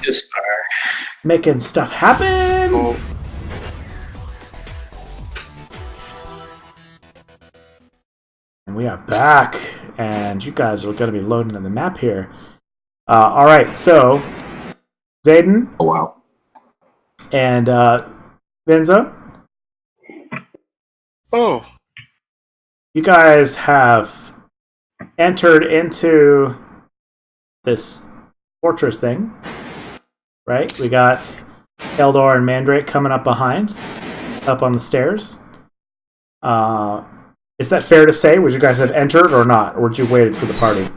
this Spire. Making stuff happen. Oh, And we are back, and you guys are going to be loading in the map here. All right, so Zayden Oh, wow. and Benzo, oh, you guys have entered into this fortress thing, right? We got Eldor and Mandrake coming up behind, up on the stairs. Is that fair to say? Would you guys have entered or not? Or would you waited for the party?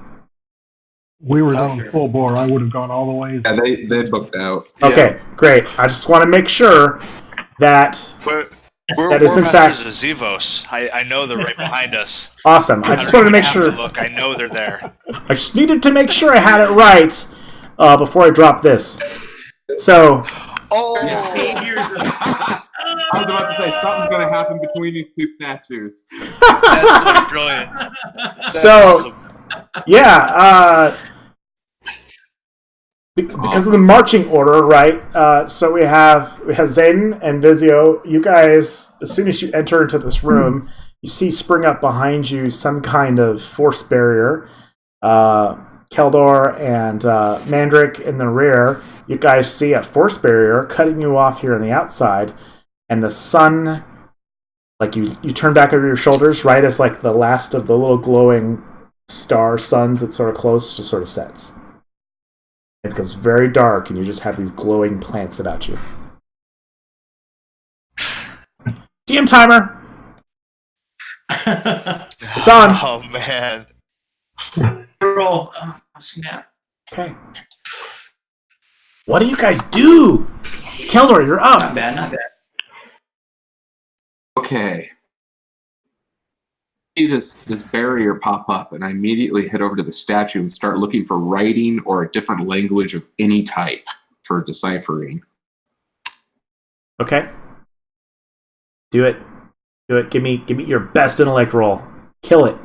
We were going full bore. I would have gone all the way. Yeah, they booked out. Okay, great. I just want to make sure that we're that is in fact Masters of Zevos. I know they're right behind us. awesome. I just wanted to make sure. Look, I know they're there. I just needed to make sure I had it right before I drop this. So, I was about to say something's going to happen between these two statues. That's brilliant. That's so awesome. yeah, because of the marching order, right? So we have Zayden and Vizio. You guys, as soon as you enter into this room, you see spring up behind you some kind of force barrier. Keldor and Mandrake in the rear. You guys see a force barrier cutting you off here on the outside, and the sun, like you turn back over your shoulders, right as like the last of the little glowing star suns that sort of close just sort of sets. It becomes very dark, and you just have these glowing plants about you. DM timer. It's on. Oh man. Roll. Oh, snap. Okay. What do you guys do? Keldor, you're up. Not bad, not bad. Okay. See this barrier pop up, and I immediately head over to the statue and start looking for writing or a different language of any type for deciphering. Okay. Do it. Do it. Give me your best intellect roll. Kill it.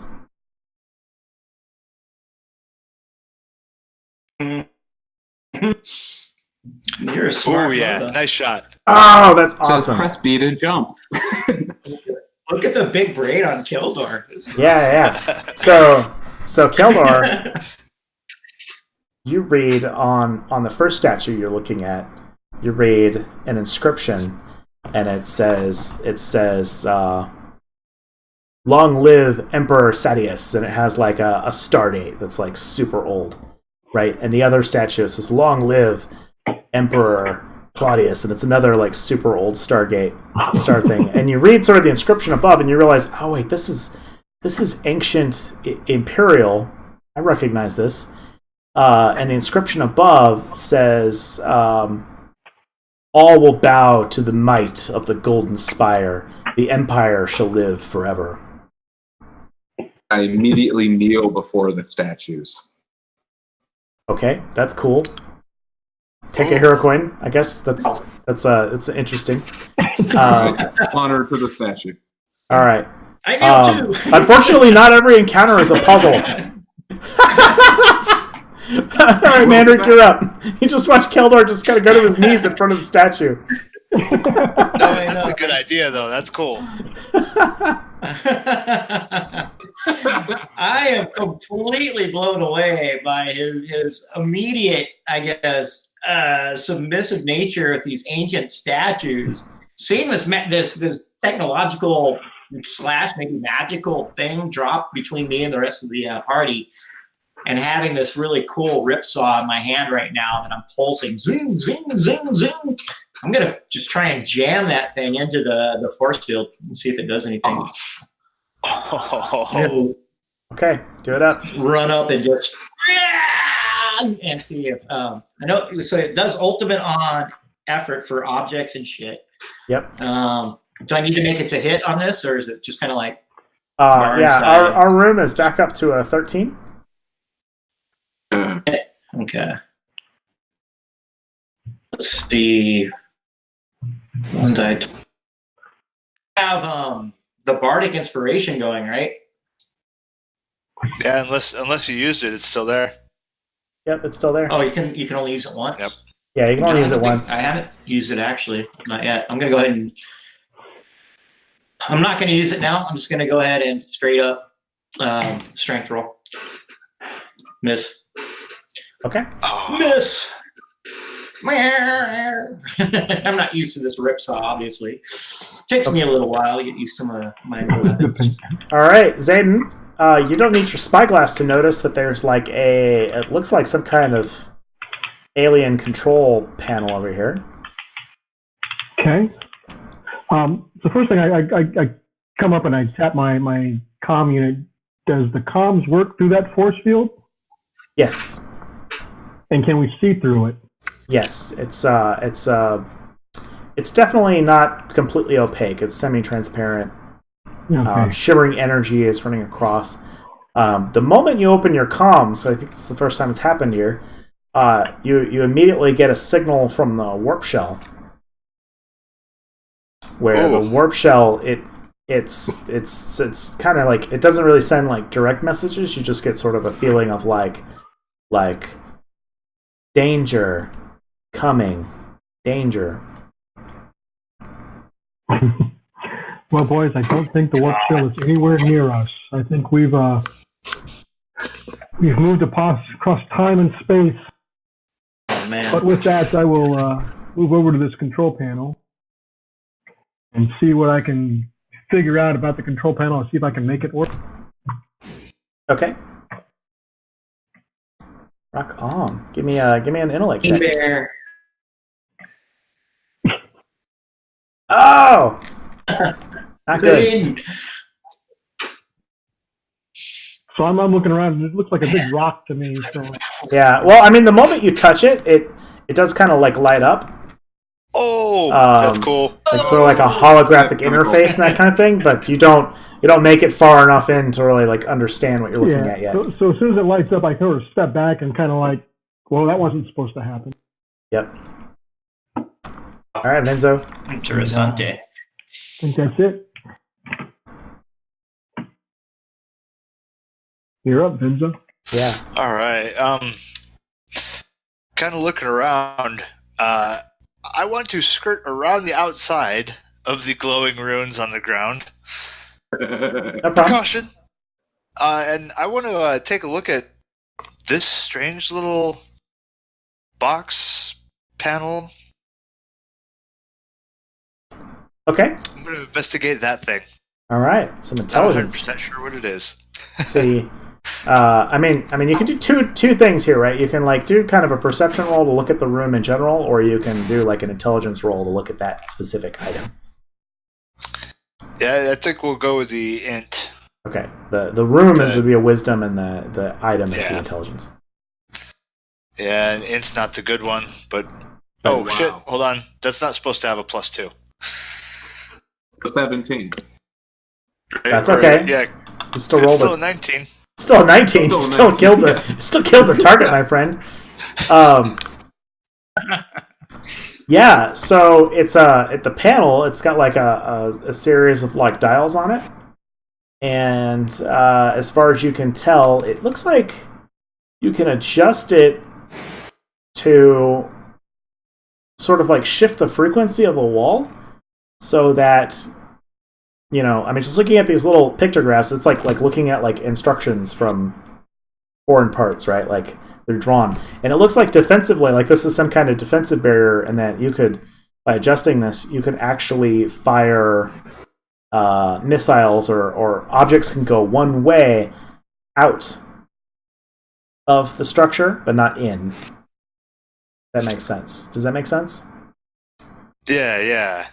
You're a smart Oh yeah, brother. nice shot. Oh, that's It says awesome. press B to jump. Look at the big braid on Keldor. Yeah. So Keldor, you read on the first statue you're looking at, you read an inscription, and it says long live Emperor Sadius, and it has like a star date that's like super old, right? And the other statue says long live Emperor Claudius, and it's another like super old star thing. And you read sort of the inscription above, and you realize, oh wait, this is ancient imperial. I recognize this. And the inscription above says, "All will bow to the might of the golden spire. The empire shall live forever." I immediately kneel before the statues. Okay, that's cool. Take a hero coin. I guess that's interesting. Honor to the statue. All right. I kneel too. Unfortunately, not every encounter is a puzzle. All right, Mandrake, you're up. You just watch Keldor just kind of go to his knees in front of the statue. That's a good idea, though. That's cool. I am completely blown away by his immediate, I guess, submissive nature of these ancient statues. Seeing this technological / maybe magical thing drop between me and the rest of the party, and having this really cool ripsaw in my hand right now that I'm pulsing, zing, zing, zing, zing. I'm gonna just try and jam that thing into the force field and see if it does anything. Okay, do it up. Run up and just and see if I know. So it does ultimate on effort for objects and shit. Yep. Do I need to make it to hit on this, or is it just kind of like? Yeah, our room is back up to a 13. Okay. Let's see. One die. Have the bardic inspiration going, right? Yeah, unless you used it, it's still there. Yep, it's still there. Oh, you can only use it once. Yep. Yeah, you can only use it once. I haven't used it actually, not yet. I'm gonna go ahead and. I'm not gonna use it now. I'm just gonna go ahead and straight up strength roll. Miss. Okay. Oh. Miss. I'm not used to this ripsaw, obviously. Takes me a little while to get used to my weapons. All right, Zayden. You don't need your spyglass to notice that there's like it looks like some kind of alien control panel over here. Okay. So first thing, I come up and I tap my comm unit. Does the comms work through that force field? Yes. And can we see through it? Yes. It's definitely not completely opaque. It's semi-transparent. Okay. Shimmering energy is running across. The moment you open your comms, I think it's the first time it's happened here. You immediately get a signal from the Warpshell, where the Warpshell it's kind of like, it doesn't really send like direct messages. You just get sort of a feeling of like danger coming, danger. Well, boys, I don't think the Warpshell is anywhere near us. I think we've moved across time and space. Oh, man. But with that, I will move over to this control panel and see what I can figure out about the control panel and see if I can make it work. Okay. Rock on. Give me an intellect check. Bear. Oh! Not good. So I'm looking around, and it looks like a big rock to me. So Yeah. Well, I mean, the moment you touch it, it does kind of like light up. Oh, that's cool. It's sort of like a holographic interface and that kind of thing, but you don't make it far enough in to really like understand what you're looking at yet. So as soon as it lights up, I sort of step back and kind of like, well, that wasn't supposed to happen. Yep. All right, Menzo. Interessante. I think that's it. You're up, Vinzo. Yeah. All right. Kind of looking around. I want to skirt around the outside of the glowing ruins on the ground. No problem. Precaution. And I want to take a look at this strange little box panel. Okay. I'm going to investigate that thing. All right. Some I'm intelligence. not 100% sure what it is. Let's see. I mean, you can do two things here, right? You can like do kind of a perception roll to look at the room in general, or you can do like an intelligence roll to look at that specific item. Yeah, I think we'll go with the int. Okay. The room would be a wisdom, and the item is the intelligence. Yeah, and int's not the good one, but shit! Hold on, that's not supposed to have a +2. 17. That's okay. Yeah, You still it's rolled still it. a 19. Still a 19. Still killed the target, my friend. Yeah. So it's at the panel. It's got like a series of like dials on it, and as far as you can tell, it looks like you can adjust it to sort of like shift the frequency of the wall, so that. You know, I mean, just looking at these little pictographs, it's like looking at like instructions from foreign parts, right? Like they're drawn, and it looks like defensively, like this is some kind of defensive barrier, and that you could, by adjusting this, you can actually fire missiles or objects can go one way out of the structure, but not in. That makes sense. Does that make sense? Yeah.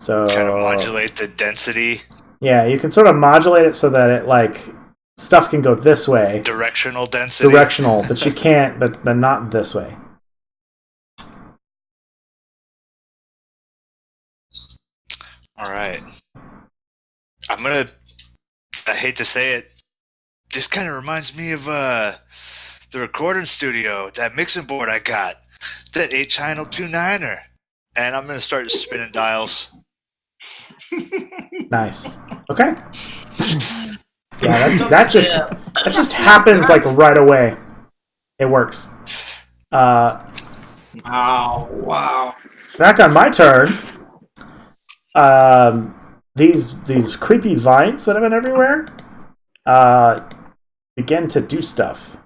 So kind of modulate the density. Yeah, you can sort of modulate it so that it like stuff can go this way. Directional density. Directional, but you can't, but not this way. All right. I hate to say it, this kind of reminds me of the recording studio, that mixing board I got, that 8-channel 2.9er. And I'm going to start spinning dials. Nice. Okay. Yeah, that just happens like right away. It works. Oh, wow. Back on my turn. These creepy vines that have been everywhere begin to do stuff.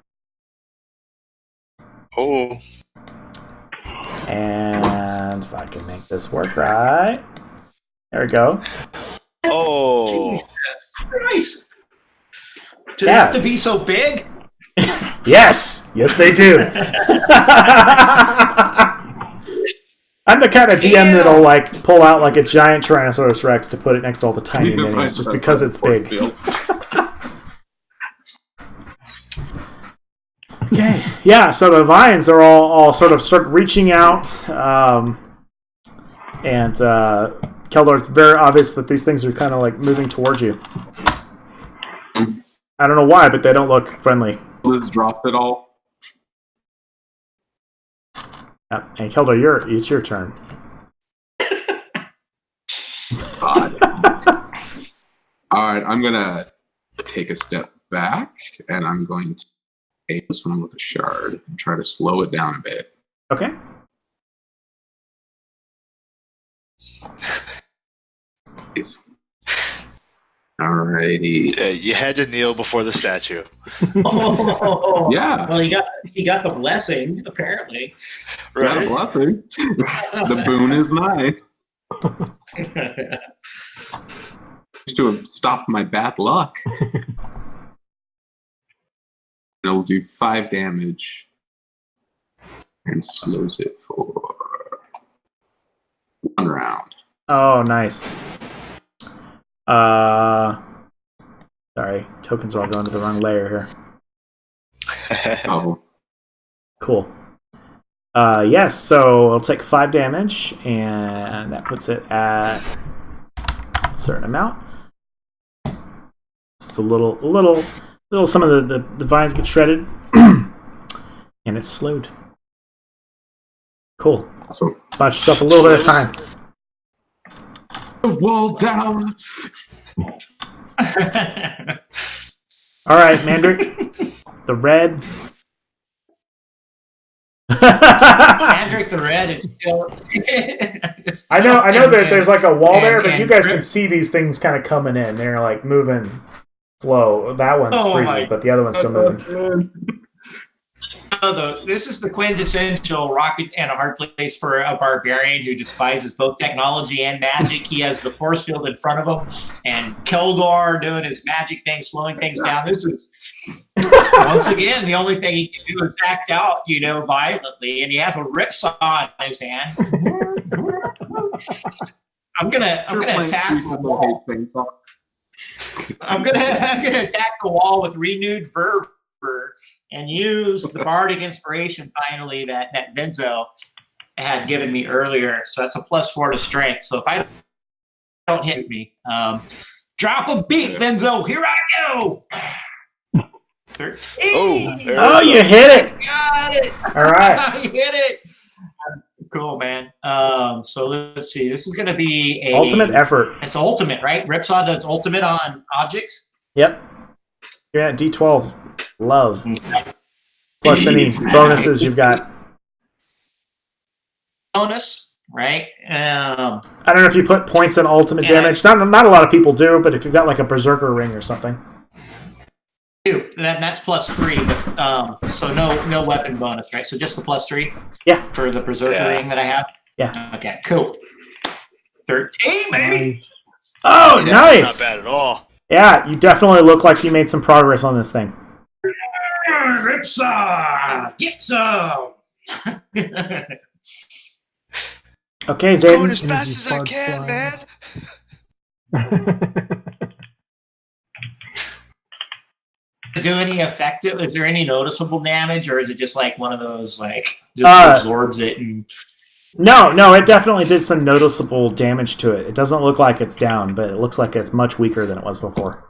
Oh. And if I can make this work right. There we go. Oh. Jesus Christ. Do they have to be so big? Yes! Yes, they do. I'm the kind of DM that'll like pull out like a giant Tyrannosaurus Rex to put it next to all the tiny minis just because it's big. Okay. Yeah, so the vines are all sort of start reaching out, and Keldor, it's very obvious that these things are kind of like moving towards you. I don't know why, but they don't look friendly. Liz dropped it all. And Keldor, it's your turn. God. All right, I'm gonna take a step back, and I'm going to take this one with a shard and try to slow it down a bit. Okay. Please. Alrighty. You had to kneel before the statue. Oh, Yeah. Well, he got the blessing, apparently. Right. Yeah, blessing. The boon is nice. Used to have stopped my bad luck. It'll do 5 damage and slows it for 1 round. Oh, nice. Sorry, tokens are all going to the wrong layer here. Oh. Cool. Yes, so it'll take 5 damage, and that puts it at a certain amount. It's a little. Some of the vines get shredded, and it's slowed. Cool. So Bought yourself a little bit of time. the wall down. All right, Mandrick. The red. Mandrick the Red is still. I know that there's like a wall there, but you guys can see these things kind of coming in. They're like moving slow. That one freezes, but the other one's still moving. This is the quintessential rocket and a hard place for a barbarian who despises both technology and magic. He has the force field in front of him, and Keldor doing his magic thing, slowing things down. This is once again the only thing he can do is act out, violently, and he has a ripsaw in his hand. I'm gonna attack the wall. I'm gonna attack the wall with renewed fervor and use the bardic inspiration finally that Venzo had given me earlier. So that's a +4 to strength. So if I don't hit me, drop a beat, Venzo. Here I go. 13. Oh, you hit it. Got it. All right. I hit it. Cool, man. So let's see. This is going to be a ultimate effort. It's ultimate, right? Ripsaw does ultimate on objects. Yep. You're at D12. Love. Plus any bonuses you've got. Bonus, right? I don't know if you put points in ultimate damage. Not a lot of people do, but if you've got like a berserker ring or something. That's +3, but so no weapon bonus, right? So just the +3. Yeah. For the berserker ring that I have. Yeah. Okay. Cool. 13, baby. Oh, yeah, nice. Not bad at all. Yeah, you definitely look like you made some progress on this thing. Ripsaw, get some. Okay, Zayden. Going as fast as I can, man. Do any effective? Is there any noticeable damage, or is it just like one of those just absorbs it and? No, it definitely did some noticeable damage to it. It doesn't look like it's down, but it looks like it's much weaker than it was before.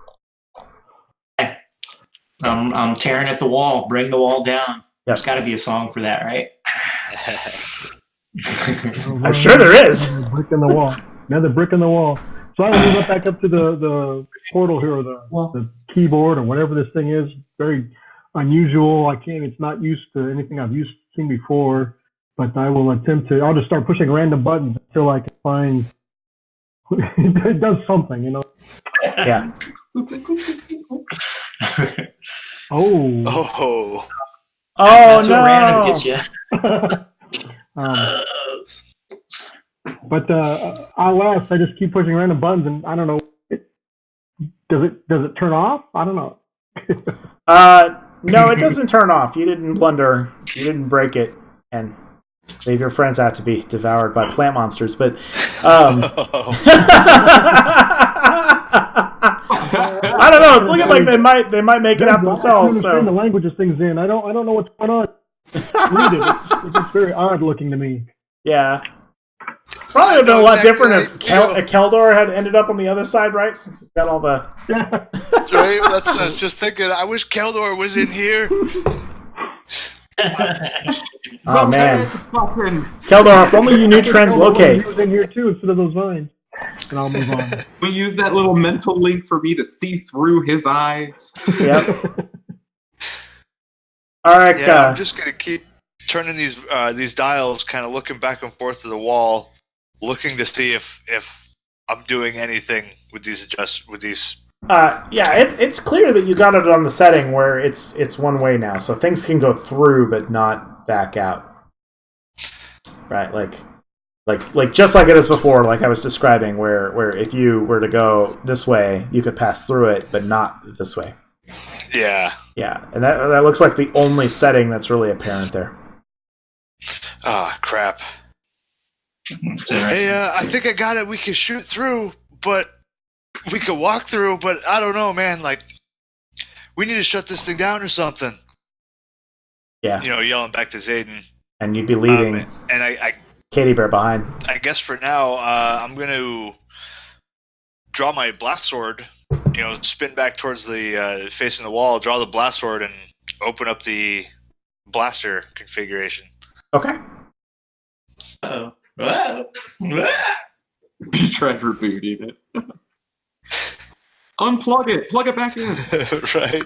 I'm tearing at the wall. Bring the wall down. Yep. There's got to be a song for that, right? I'm sure there is. Another brick in the wall. Another brick in the wall. So I will move back up to the portal here, or the keyboard, or whatever this thing is. Very unusual. It's not used to anything I've seen before. but I will attempt to. I'll just start pushing random buttons until I can find. It does something, you know. Yeah. Oh. Oh. Oh That's no! what random gets you. But alas, I just keep pushing random buttons, and I don't know. Does it turn off? I don't know. No, it doesn't turn off. You didn't blunder. You didn't break it, and leave your friends out to be devoured by plant monsters. But I don't know. It's looking like they might make it out themselves. I So understand the language of things in. I don't know what's going on. Read it. It's just very odd looking to me. yeah, probably would have been a lot different if Keldor had ended up on the other side, right? Since it's got all the. Right? That's what I was just thinking. I wish Keldor was in here. Oh man, Keldor, if only you knew translocate. He was in here too instead of those vines. And I'll move on. We use that little mental link for me to see through his eyes. Yep. All right. Yeah, I'm just gonna keep turning these dials, kind of looking back and forth to the wall, looking to see if I'm doing anything with these Yeah, it's clear that you got it on the setting where it's one way now, so things can go through but not back out. Right, like just like it is before, like I was describing, where if you were to go this way, you could pass through it, but not this way. Yeah. Yeah, and that looks like the only setting that's really apparent there. Ah, crap. Hey, I think I got it. We can shoot through, but we could walk through, but I don't know, man. Like, we need to shut this thing down or something. Yeah. You know, yelling back to Zayden. And you'd be leading and I Katie Bear behind. I guess for now, I'm going to draw my blast sword, you know, spin back towards the facing the wall, draw the blast sword, and open up the blaster configuration. Okay. Uh-oh. Whoa. Whoa. You tried rebooting it. Unplug it. Plug it back in. Right.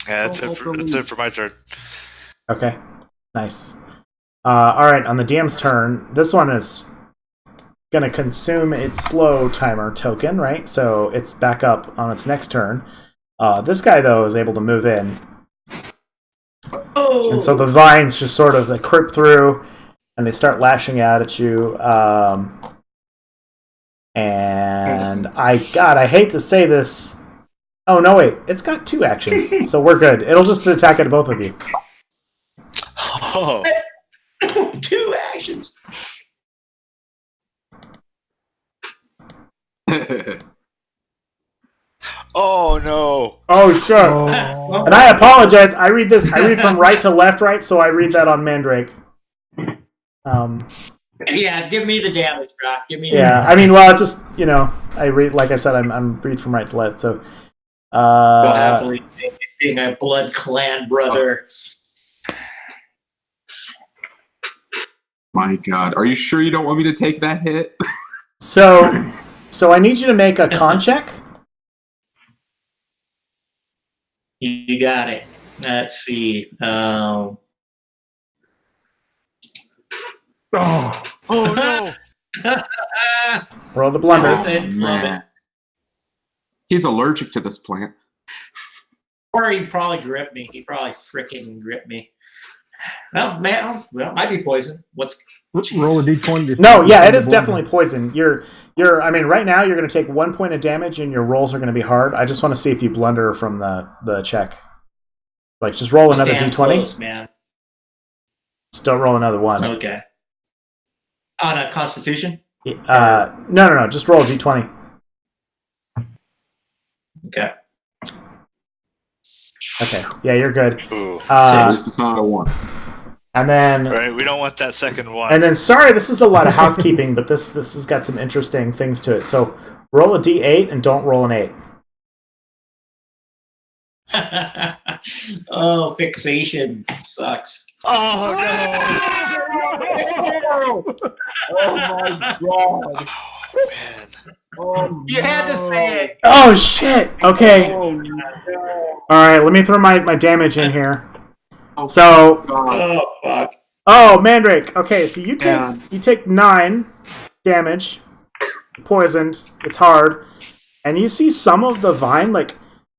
Yeah, that's it for my turn. Okay. Nice. All right, on the DM's turn, this one is going to consume its slow timer token, right? So it's back up on its next turn. This guy, though, is able to move in. Oh. And so the vines just sort of creep through, and they start lashing out at you. And I hate to say this. Oh, no, wait. It's got 2 actions, so we're good. It'll just attack at both of you. Oh. 2 actions. Oh, no. Oh, sure. Oh. And I apologize. I read from right to left, right, so I read that on Mandrake. Yeah, give me the damage, Brock. Give me. Yeah, I mean, well, it's just, you know, I read, like I said, I'm read from right to left, so. Well, happily being a blood clan brother. My God, are you sure you don't want me to take that hit? So I need you to make a con check. You got it. Let's see. Oh. Oh, no. Roll the blunder. Man. He's allergic to this plant. Or he probably gripped me. He probably freaking gripped me. Well, man, might be poison. Roll a d20. No, yeah, it is definitely poison. I mean, right now you're going to take 1 point of damage, and your rolls are going to be hard. I just want to see if you blunder from the check. Like, just roll another Stand d20. close, man. Just don't roll another one. Okay. On a Constitution? No. Just roll a d20. Okay. Okay. Yeah, you're good. Ooh. This is not a 1. And then, Right, we don't want that second one. and then, sorry, this is a lot of housekeeping, but this has got some interesting things to it. So, roll a d8 and don't roll an 8. Oh, fixation sucks. Oh, no. Oh my God. Oh, man. Oh, You had to say it. Oh shit! Okay. Oh, no. right, let me throw my Uh, damage in here. Oh, So, God. Oh fuck! oh, Mandrake. Okay, so you Yeah. take 9 damage, poisoned. It's hard, and you see some of the vine like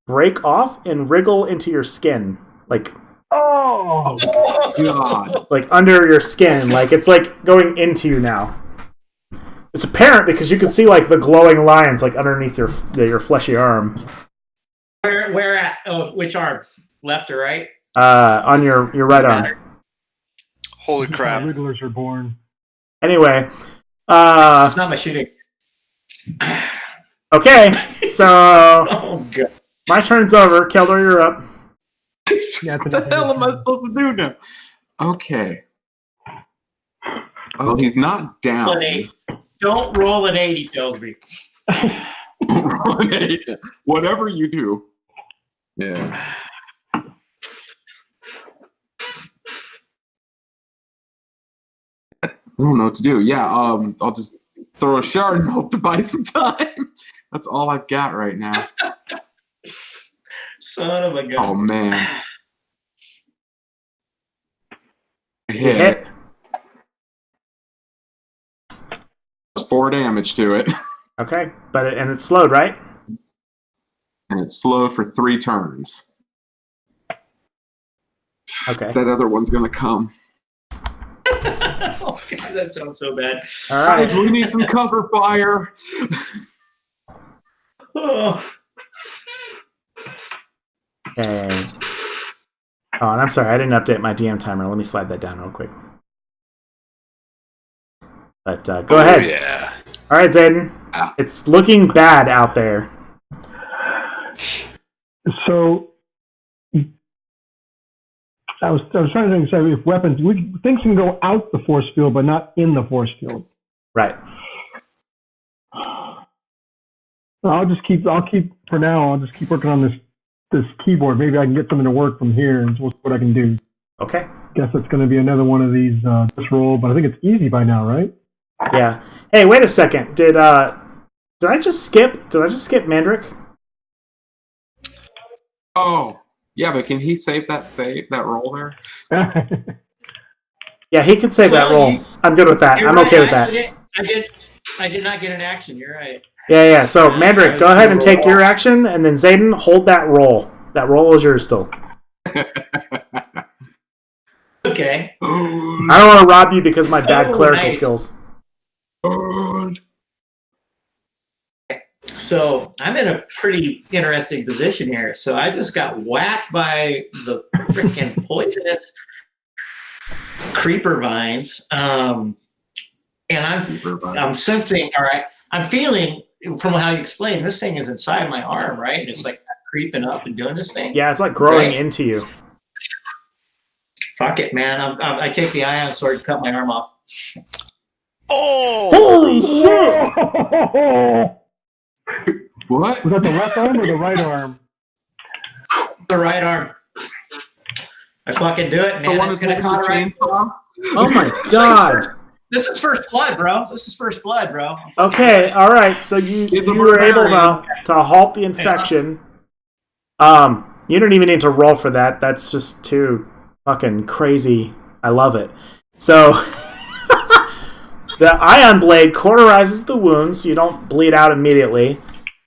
break off and wriggle into your skin, like Oh, God. like under your skin, like it's like going into you now. It's apparent because you can see like the glowing lines like underneath your fleshy arm. Where at? Oh, which arm? Left or right? On your right arm. Holy this is crap. how Wrigglers are born. Anyway, It's not my shooting. okay, so Oh god! my turn's over. Keldor, you're up. Yeah, What the hell am I supposed to do now? Okay. Oh, he's not down. Roll an 8. Don't roll an 8. He tells me. Whatever you do. Yeah. I don't know what to do. Yeah, I'll just throw a shard and hope to buy some time. That's all I've got right now. Son of a gun. Oh man. Hit. That's 4 damage to it. Okay, and it's slowed, right? And it's slowed for 3 turns. Okay. That other one's gonna come. Oh god, that sounds so bad. All right. Guys, we need some cover fire. Oh. Okay. Oh, and I'm sorry, I didn't update my DM timer. Let me slide that down real quick. But go ahead. Yeah. All right, Zayden. Ah. It's looking bad out there. So I was trying to think, so if weapons, things can go out the force field, but not in the force field. Right. I'll keep for now. I'll just keep working on this keyboard. Maybe I can get something to work from here, and we'll see what I can do. Okay. Guess it's going to be another one of these this roll, but I think it's easy by now, right? Yeah. Hey, wait a second. Did I just skip Mandrake? Oh, yeah, but can he save that roll there? Yeah, he can save that Well, roll. I'm good with that. You're I'm right, okay with actually, that. I did not get an action. You're right. Yeah. So Mandrake, go ahead and take roll. your action, and then Zayden, hold that roll. That roll is yours still. Okay. I don't want to rob you because of my bad Oh, clerical nice. skills. So I'm in a pretty interesting position here. So I just got whacked by the freaking poisonous creeper vines, and I'm sensing. All right, I'm feeling from how you explained. This thing is inside my arm, right? And it's like creeping up and doing this thing. Yeah, it's like growing Right. into you. Fuck it, man. I take the ion sword and cut my arm off. Oh! Holy shit! What? Was that the left arm or the right arm? The right arm. I fucking do it, The man. one It's that's gonna holding the cauterize. chainsaw? Oh my god! This is first blood, bro. This is first blood, bro. Okay, all right. So you It's a were able barbarian. to halt the infection. You don't even need to roll for that. That's just too fucking crazy. I love it. So the ion blade cauterizes the wound, so you don't bleed out immediately,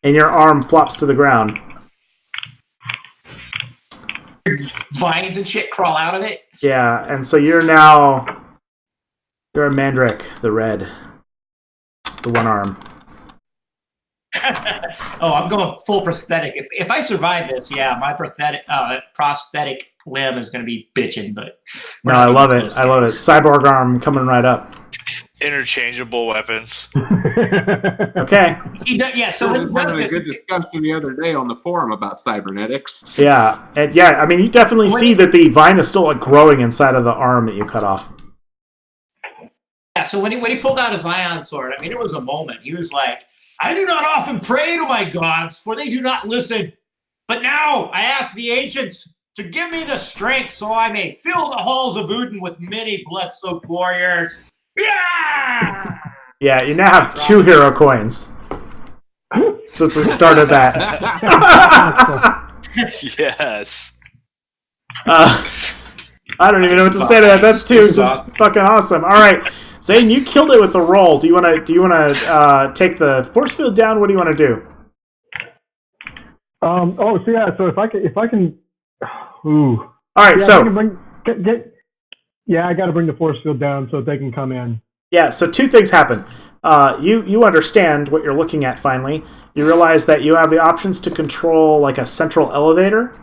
and your arm flops to the ground. Vines and shit crawl out of it. Yeah, and so you're a Mandrake, the red, the one arm. Oh, I'm going full prosthetic. If I survive this, yeah, my prosthetic limb is going to be bitching. But No, I love it. I love it. Cyborg arm coming right up. Interchangeable weapons. Okay. Yeah, so We when he were does having a this, good discussion the other day on the forum about cybernetics. Yeah, and yeah. I mean, you definitely see that the vine is still like growing inside of the arm that you cut off. yeah, so when he pulled out his ion sword, I mean, it was a moment. He was like, "I do not often pray to my gods, for they do not listen. But now I ask the ancients to give me the strength so I may fill the halls of Uden with many blood-soaked warriors." Yeah! Yeah, you now have 2 hero coins since we started that. Yes. I don't even know what to say to that. That's too just awesome. Fucking awesome. All right, Zane, you killed it with the roll. Do you want to take the force field down? What do you want to do? So if I can. Ooh. All right, so I got to bring the force field down so they can come in. Yeah. So two things happen. You understand what you're looking at. Finally, you realize that you have the options to control like a central elevator.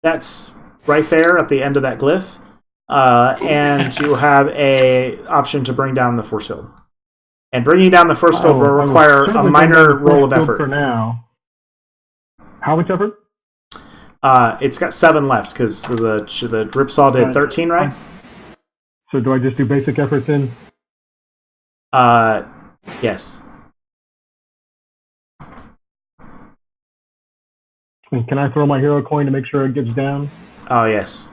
That's right there at the end of that glyph. And you have a option to bring down the force field. And bringing down the force field will require a minor roll of effort. For now. How much effort? It's got 7 left because the Ripsaw did 13, right? So do I just do basic effort then? Yes. And can I throw my hero coin to make sure it gets down? Oh, yes.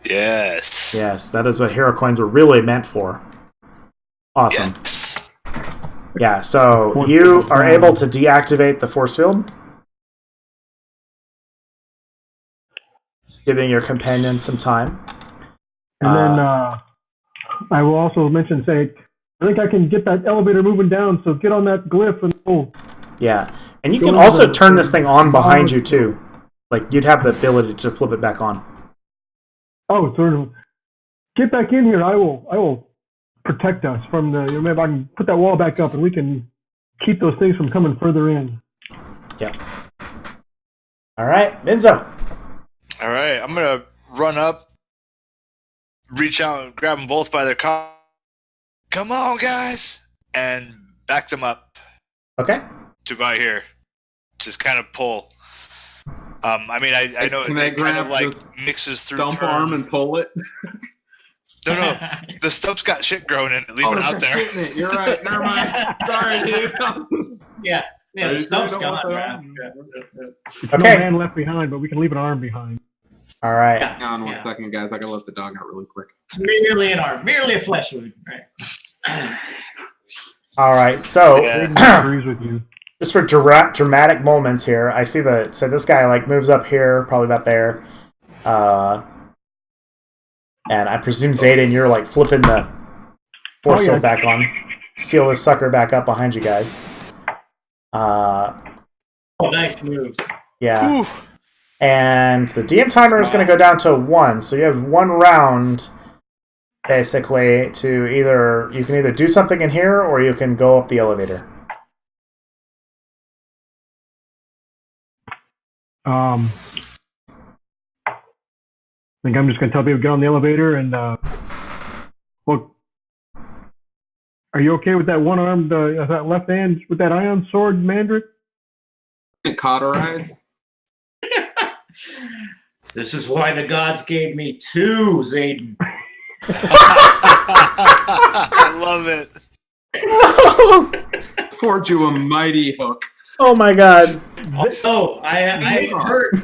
Yes. Yes, that is what hero coins were really meant for. Awesome. Yes. Yeah, so you are able to deactivate the force field, giving your companion some time. And then I will also mention, I think I can get that elevator moving down, so get on that glyph and Yeah, and you can also turn this thing on behind you, too. Like, you'd have the ability to flip it back on. Oh, so get back in here. I will protect us from the. Maybe I can put that wall back up, and we can keep those things from coming further in. Yeah. All right, Minzo. All right, I'm gonna run up, reach out, and grab them both by their collar. Come on, guys, and back them up. Okay. To by here, just kind of pull. I mean, I know it kind of like mixes through. Stump arm and pull it. No, the stump's got shit growing in it. Leave it out there. It. You're right. Never mind. Sorry, dude. Yeah, the stump's gone. There's no man left behind, but we can leave an arm behind. All right. Hang on 1 second, guys. I gotta let the dog out really quick. It's merely an arm, merely a flesh wound. Right. All right. So, agrees with you. Just for dramatic moments here, I see so this guy like moves up here, probably about there, and I presume Zayden, you're like flipping the force field back on, seal this sucker back up behind you guys. Nice move. Yeah. Ooh. And the DM timer is going to go down to 1, so you have 1 round, basically, to you can either do something in here or you can go up the elevator. I think I'm just going to tell people to get on the elevator and, well, are you okay with that one-armed, that left hand with that ion sword, Mandrick? Cauterize? This is why the gods gave me 2, Zayden. I love it. Forge you a mighty hook. Oh my god. Oh, I am hurt.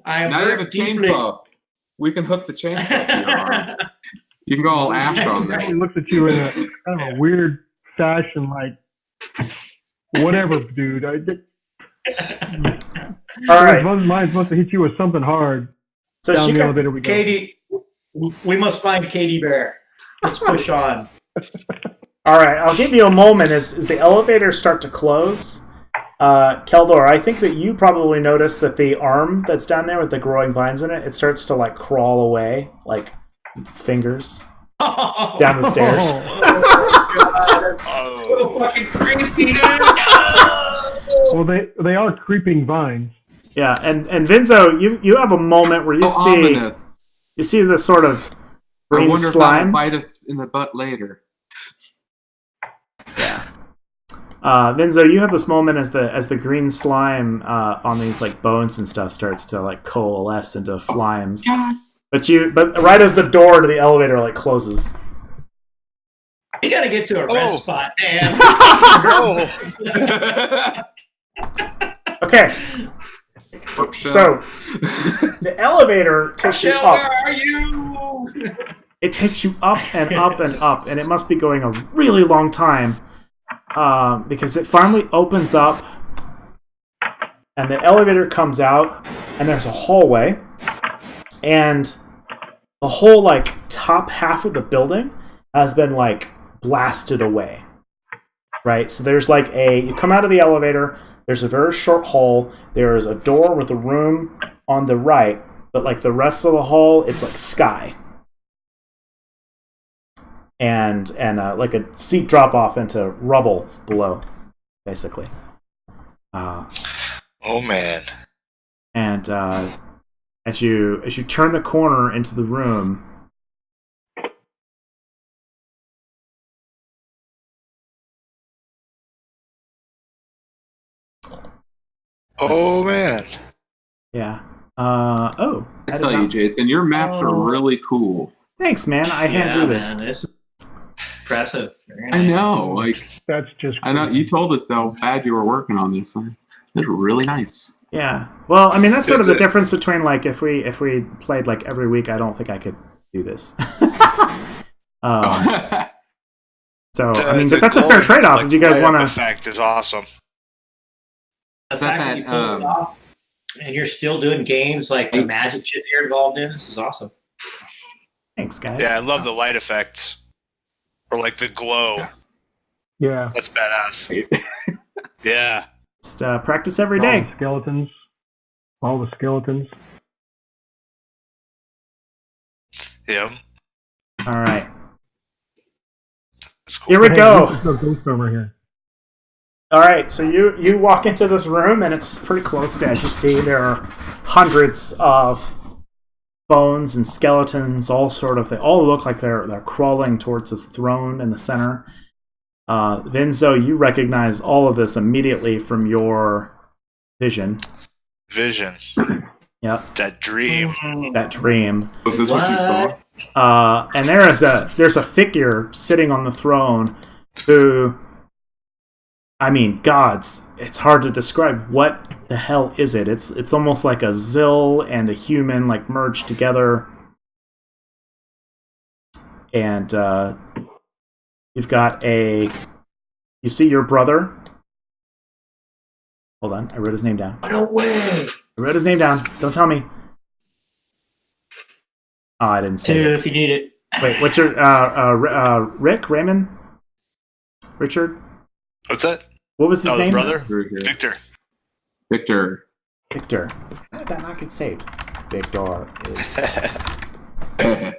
I am now hurt you have a deeply. chainsaw. We can hook the chainsaw to your arm. You can go all Ash on this. He looks at you in a kind of a weird fashion, like, whatever, dude. All right. Mine's supposed to hit you with something hard. So down the elevator we go. Katie, we must find Katie Bear. Let's push on. All right, I'll give you a moment as the elevators start to close. Keldor, I think that you probably noticed that the arm that's down there with the growing vines in it, it starts to like crawl away, like its fingers down the stairs. So fucking creepy, dude. Well, they are creeping vines. Yeah, and Vinzo, you have a moment where you see this sort of green I wonder slime. if that'll bite us in the butt later. Yeah. Vinzo, you have this moment as the green slime on these like bones and stuff starts to like coalesce into flimes. But right as the door to the elevator like closes. You gotta get to a rest spot, man. Okay. So the elevator takes you up. Where are you? It takes you up and up and up, and it must be going a really long time because it finally opens up and the elevator comes out, and there's a hallway, and the whole like top half of the building has been like blasted away. Right? So there's like you come out of the elevator, there's a very short hall, there is a door with a room on the right, but like the rest of the hall, it's like sky. And like a steep drop off into rubble below, basically. Oh man! And as you turn the corner into the room, Oh man! yeah. I tell you, Jason, your maps are really cool. Thanks, man. I hand drew this. Man, this is impressive. I know, like That's just. I know you told us how bad you were working on this. It's really nice. Yeah. Well, I mean, that's sort of the difference between like if we played like every week. I don't think I could do this. So I mean, but that's a fair trade-off. Like, if you guys want to, effect is awesome. The fact that you pulled it off, and you're still doing games like the magic shit you're involved in, this is awesome. thanks, guys. Yeah, I love the light effect, or like the glow. Yeah. That's badass. Yeah. Just practice every All day. the skeletons. All the skeletons. Yep. All right. That's cool. Here we go. There's no ghost over here. All right, so you walk into this room, and it's pretty close to, as you see, there are hundreds of bones and skeletons, they all look like they're crawling towards this throne in the center. Vinzo, you recognize all of this immediately from your vision. Vision. Yep, That dream. that dream. Was this what you saw? And there's a figure sitting on the throne who, I mean, gods, it's hard to describe. What the hell is it? It's almost like a Zill and a human like merged together. And you've got you see your brother. Hold on, I wrote his name down. No way. I wrote his name down. Don't tell me. Oh, I didn't say Two, it. if you need it. Wait, what's your Rick? Raymond? Richard? What's that? What was his Oh, name? the brother? Through here. Victor. Victor. Victor. How did that not get saved? Victor is.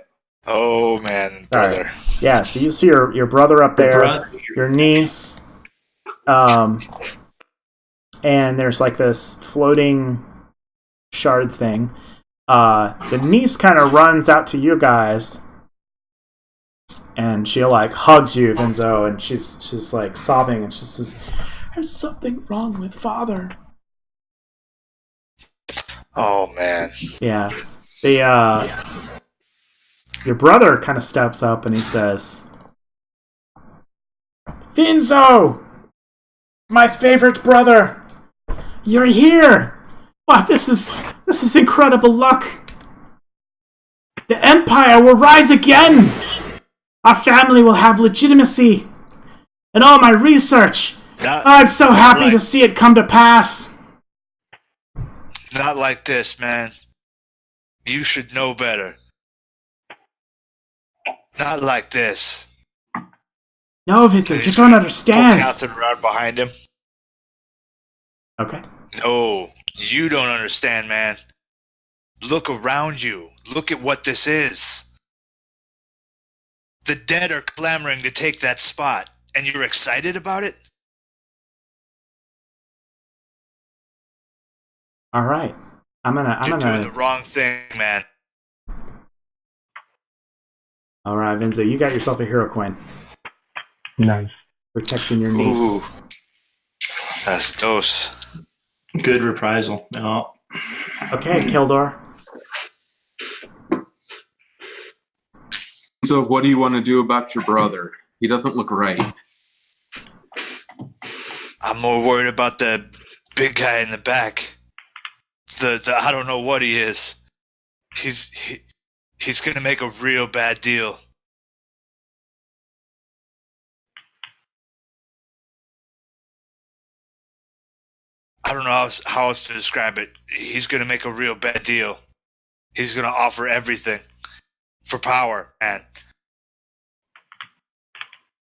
Oh man, brother. Right. Yeah, so you see your brother up there, Brother. your niece, and there's like this floating shard thing. The niece kind of runs out to you guys, and she like hugs you, Vinzo, and she's like sobbing, and she says, "There's something wrong with father." Oh man. Yeah, your brother kind of steps up and he says, "Vinzo, my favorite brother, you're here! Wow, this is incredible luck. The Empire will rise again. Our family will have legitimacy. And all my research, I'm so happy to see it come to pass." Not like this, man. You should know better. Not like this. No, Victor, you don't understand. Pull Catherine right behind him. Okay. No, you don't understand, man. Look around you. Look at what this is. The dead are clamoring to take that spot, and you're excited about it? All right. You're doing the wrong thing, man. All right, Vinzo, you got yourself a hero coin. Nice. Protecting your niece. Ooh. That's dose. Good reprisal. No. Okay, Kildor. So what do you want to do about your brother? He doesn't look right. I'm more worried about the big guy in the back. The I don't know what he is. He's gonna make a real bad deal. I don't know how else to describe it. He's going to make a real bad deal. He's going to offer everything for power, man.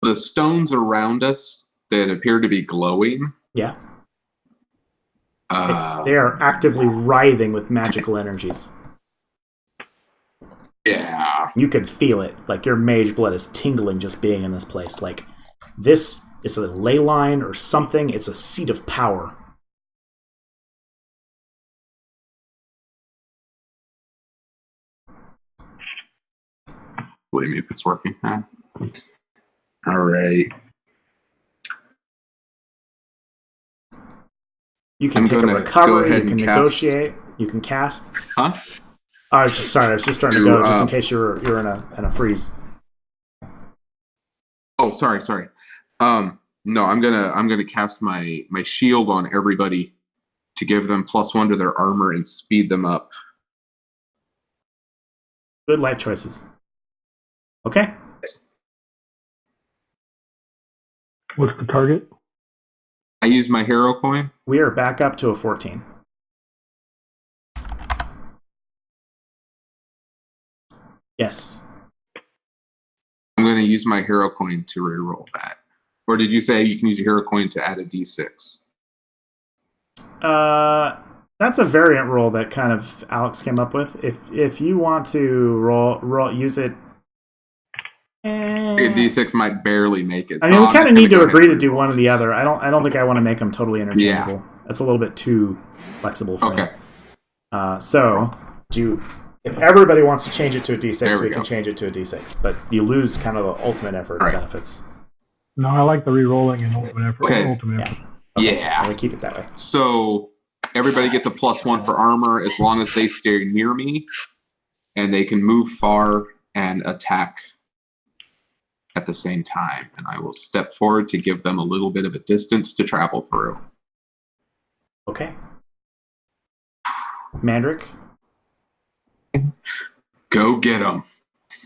The stones around us that appear to be glowing. Yeah. They are actively writhing with magical energies. Yeah. You can feel it. Like your mage blood is tingling just being in this place. Like this is a ley line or something. It's a seat of power. Believe me if it's working. Huh? All right. You can take a recovery. You can negotiate. You can cast. Huh? I was just starting to go, just in case you're in a freeze. Oh, sorry. No, I'm gonna cast my shield on everybody to give them +1 to their armor and speed them up. Good life choices. Okay. What's the target? I use my hero coin. We are back up to a 14. Yes. I'm going to use my hero coin to reroll that. Or did you say you can use your hero coin to add a d6? That's a variant roll that kind of Alex came up with. If you want to roll use it. A d6 might barely make it. I mean, we kind of need to agree to do one or the other. I don't think I want to make them totally interchangeable. Yeah. That's a little bit too flexible for me. Okay. So, if everybody wants to change it to a d6, we can go. change it to a d6. But you lose kind of the ultimate effort Right. benefits. No, I like the re-rolling and ultimate effort. Okay. Ultimate effort. Okay, Yeah. we keep it that way. So everybody gets a +1 for armor as long as they stay near me, and they can move far and attack at the same time. And I will step forward to give them a little bit of a distance to travel through. Okay. Mandrick? Go get them.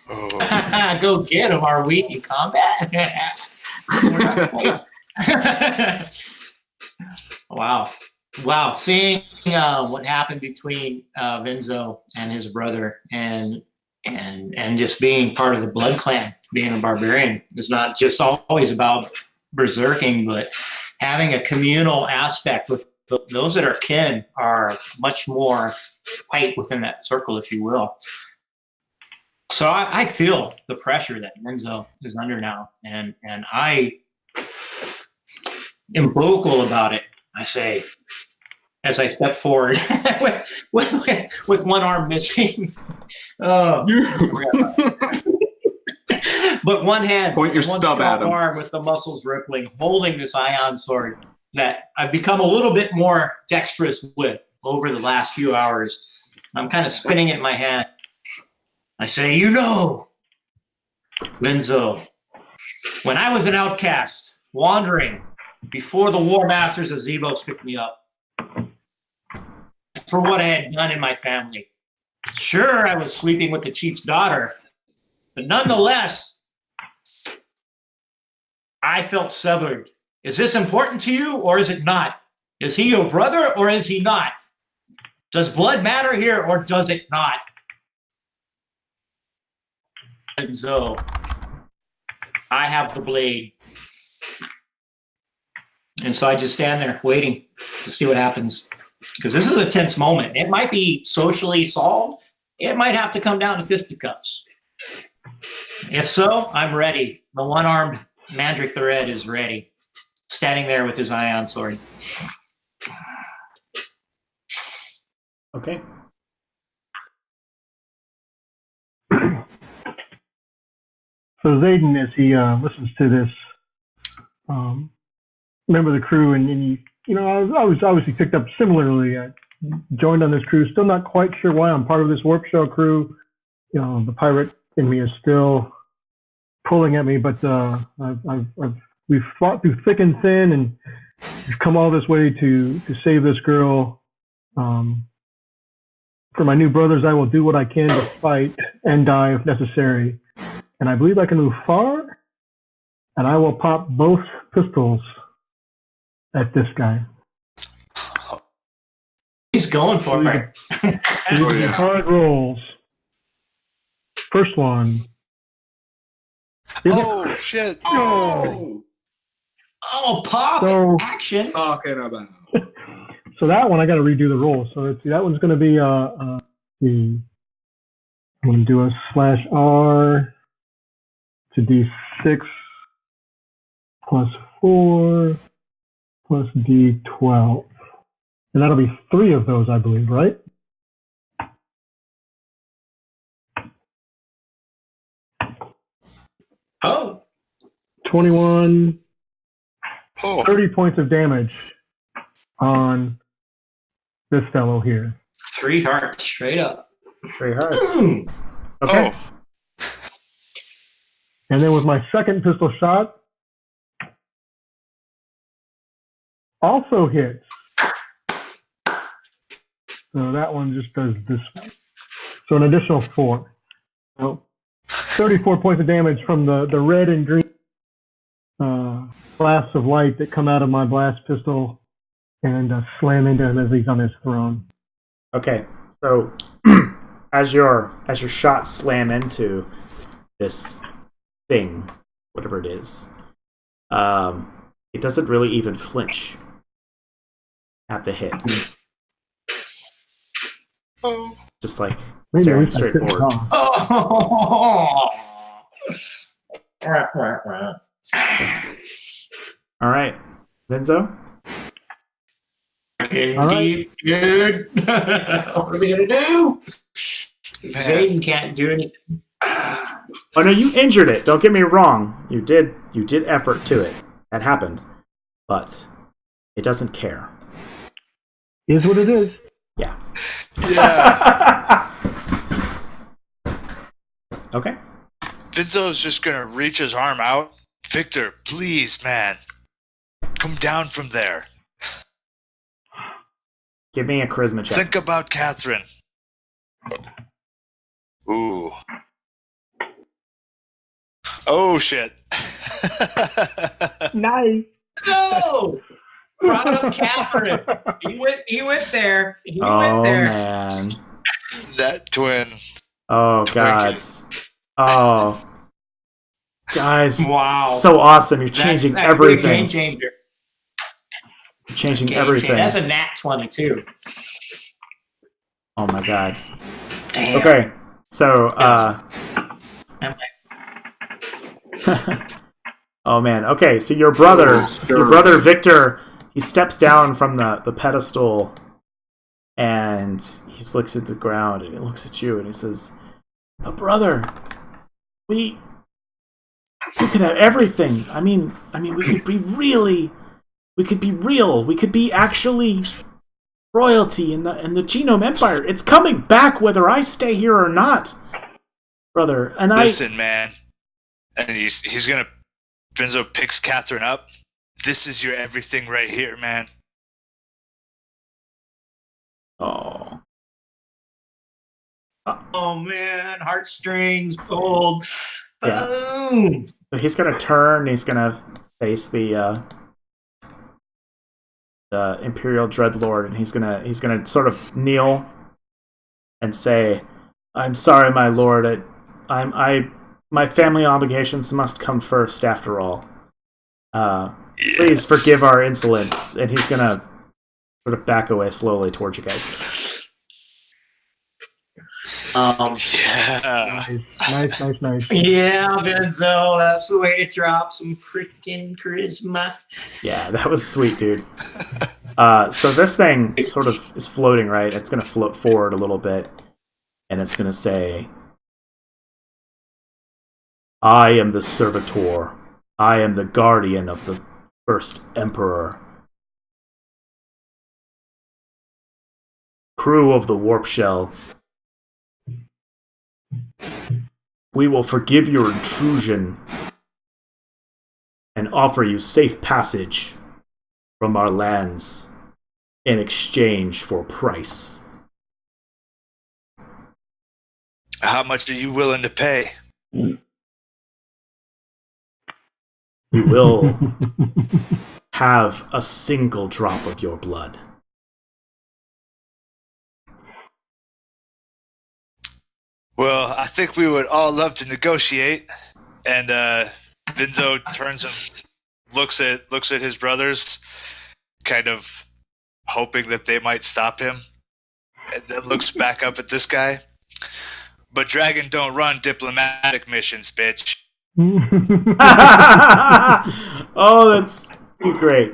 Oh. Go get him. Are we in combat? We're not quite. Wow. Seeing what happened between Vinzo and his brother and just being part of the Blood Clan, being a barbarian, is not just always about berserking, but having a communal aspect with those that are kin are much more tight within that circle, if you will. So I feel the pressure that Vinzo is under now, and I am vocal about it. I say, as I step forward with one arm missing, but one hand, Point your one stub at strong him. arm with the muscles rippling, holding this ion sword that I've become a little bit more dexterous with over the last few hours. I'm kind of spinning it in my hand. I say, Vinzo, when I was an outcast, wandering before the War Masters of Zevos picked me up for what I had done in my family. Sure, I was sleeping with the chief's daughter, but nonetheless, I felt severed. Is this important to you, or is it not? Is he your brother, or is he not? Does blood matter here, or does it not? And so, I have the blade. And so I just stand there waiting to see what happens. Because this is a tense moment. It might be socially solved. It might have to come down to fisticuffs. If so, I'm ready. The one-armed Mandrick the Red is ready. Standing there with his ion sword. Okay. So Zayden, as he listens to this, member of the crew, and I was obviously picked up similarly. I joined on this crew, still not quite sure why I'm part of this Warpshell crew. The pirate in me is still pulling at me, but we've fought through thick and thin, and we've come all this way to save this girl. For my new brothers, I will do what I can to fight and die if necessary. And I believe I can move far, and I will pop both pistols at this guy. He's going for it. Oh, yeah. Hard rolls. First one. Oh shit! Oh, pop So- action. Talking about. So that one, I got to redo the roll. So let's see, that one's going to be I'm going to do a /R to D6 plus 4 plus D12. And that'll be 3 of those, I believe, right? Oh, 21, Oh, 30 points of damage on this fellow here. 3 hearts straight up. 3 hearts. Boom. Okay. oh, And then with my second pistol shot, also hits. So that one just does this. So an additional 4. So 34 points of damage from the red and green blasts of light that come out of my blast pistol and slam into him as he's on his throne. Okay. So as your shots slam into this thing, whatever it is, it doesn't really even flinch at the hit. oh. Just like Maybe staring we can straight sit and forward. talk. Oh. All right, Vinzo. Fucking All right. deep, dude. What are we gonna do? Man. Zayden can't do anything. Oh no, you injured it. Don't get me wrong. You did effort to it. That happened, but it doesn't care. Is what it is. Yeah. Yeah. Okay. Vinzo's just gonna reach his arm out. Victor, please, man. Come down from there. Give me a charisma check. Think about Catherine. Ooh. Oh shit. Nice. No! Brought up Catherine. He went there. He Oh went there. man. That twin. Oh god. Oh. Guys. Wow. So awesome. You're changing That's a big game everything. changer. You're changing Game everything. changer. That's a nat 22. Oh my god. Damn. Okay. So oh man. Okay, so your brother Victor, he steps down from the pedestal and he looks at the ground and he looks at you and he says, "But brother, we could have everything. I mean we could be real. We could be actually royalty in the Genome Empire. It's coming back whether I stay here or not, brother." And Listen, man. And he's gonna. Vinzo picks Catherine up. This is your everything right here, man. oh. Oh man, heartstrings pulled. Yeah. Boom. So he's gonna turn. He's gonna face the Imperial Dreadlord, and he's gonna sort of kneel and say, "I'm sorry, my lord. My family obligations must come first, after all. Please forgive our insolence." And he's gonna sort of back away slowly towards you guys. Yeah. Nice. Yeah, Vinzo, that's the way to drop some freaking charisma. Yeah, that was sweet, dude. So this thing sort of is floating, right? It's gonna float forward a little bit, and it's gonna say, "I am the servitor. I am the guardian of the first emperor. Crew of the Warpshell, we will forgive your intrusion and offer you safe passage from our lands in exchange for price." How much are you willing to pay? We will have a single drop of your blood. Well, I think we would all love to negotiate. And Vinzo turns and looks at his brothers, kind of hoping that they might stop him, and then looks back up at this guy. But Dragon don't run diplomatic missions, bitch. Oh, that's great.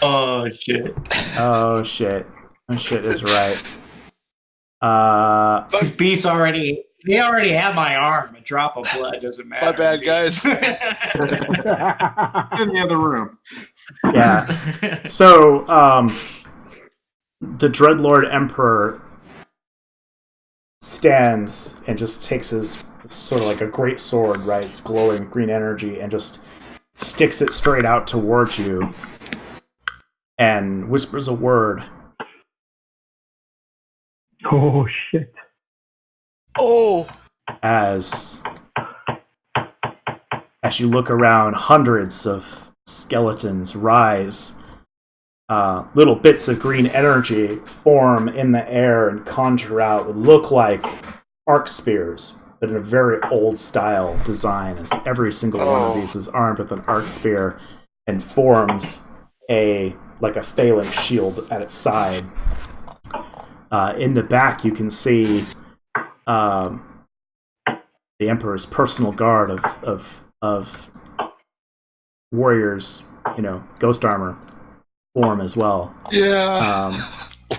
Oh shit! Oh shit. Oh shit is right. These beasts they already have my arm. A drop of blood doesn't matter. My bad, guys. In the other room. Yeah. So, the Dreadlord Emperor stands and just takes his sort of like a great sword, right? It's glowing green energy, and just sticks it straight out towards you and whispers a word. Oh shit! Oh, As you look around, hundreds of skeletons rise. Little bits of green energy form in the air and conjure out what look like arc spears, but in a very old style design, as every single one of these is armed with an arc spear and forms like a phalanx shield at its side. In the back, you can see the Emperor's personal guard of warriors, ghost armor form as well. yeah.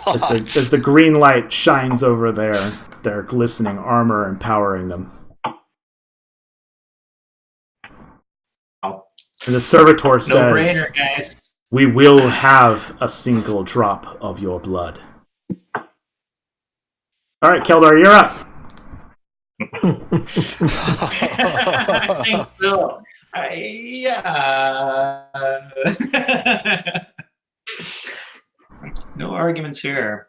As the green light shines over their glistening armor, empowering them. And the servitor No says, brainer, guys. "We will have a single drop of your blood." All right, Keldar, you're up. I think so. Yeah. No arguments here.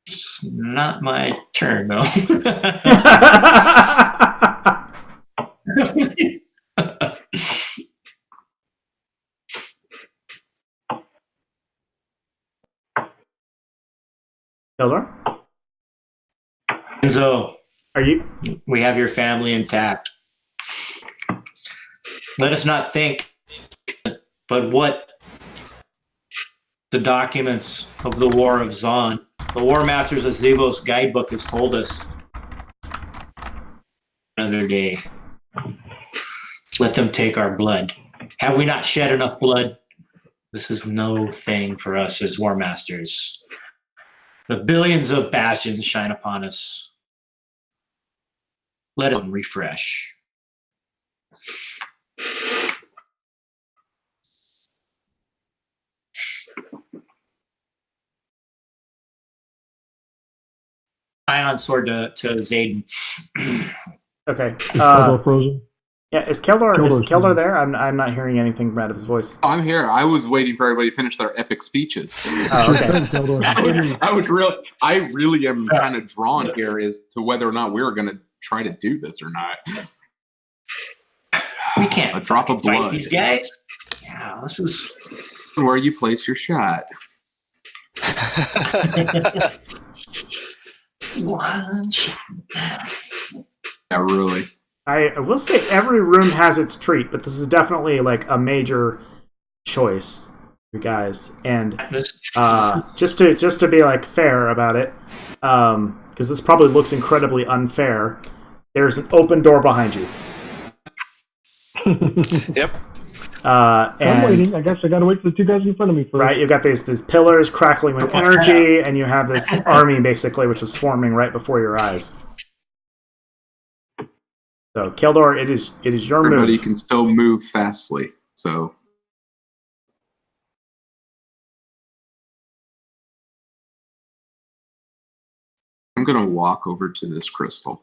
It's not my turn, though. Keldar, So, are you? we have your family intact. Let us not think, but what the documents of the War of Zon, the War Masters of Zevos guidebook has told us. Another day. Let them take our blood. Have we not shed enough blood? This is no thing for us as War Masters. The billions of bastions shine upon us. Let them refresh. Ion sword to Zayden. Okay. Keldar frozen. Yeah, is Keldar Keldar's there? I'm not hearing anything out of his voice. I'm here. I was waiting for everybody to finish their epic speeches. Oh, okay. Keldar. I really am kind of drawn here as to whether or not we're going to try to do this or not. We can't A drop of fight blood. these guys. Yeah, this is. Where you place your shot. One shot. Yeah, really. I will say every room has its treat, but this is definitely like a major choice, you guys. And just to be like fair about it, because this probably looks incredibly unfair. There's an open door behind you. Yep. I'm And waiting. I guess I gotta wait for the two guys in front of me first. right, you've got these pillars crackling with energy, and you have this army basically, which is forming right before your eyes. So, Keldar, it is your Everybody move. can still move fastly, so. I'm going to walk over to this crystal.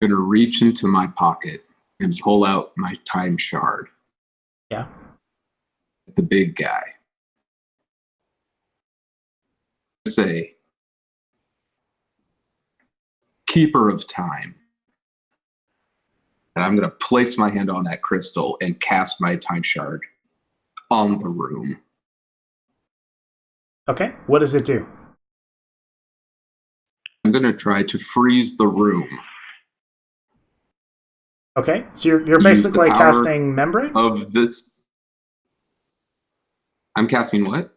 I'm going to reach into my pocket and pull out my time shard. Yeah. The big guy. Say, Keeper of Time. And I'm going to place my hand on that crystal and cast my time shard on the room. Okay, what does it do? I'm going to try to freeze the room. Okay, so you're Use basically the power casting membrane? Of this. I'm casting what?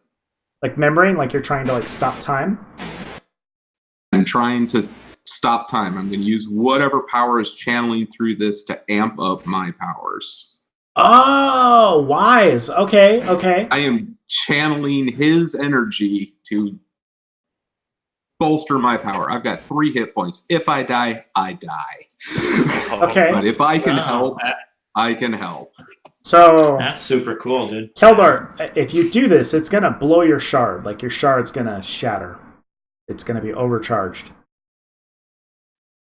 Like membrane, like you're trying to like stop time? I'm trying to stop time. I'm going to use whatever power is channeling through this to amp up my powers. Oh, wise. Okay, okay. I am channeling his energy to bolster my power. I've got 3 hit points. If I die, I die. Okay. But if I can Wow. help, I can help. So, That's super cool, dude. Keldar, if you do this, it's going to blow your shard. Like your shard's going to shatter. It's going to be overcharged.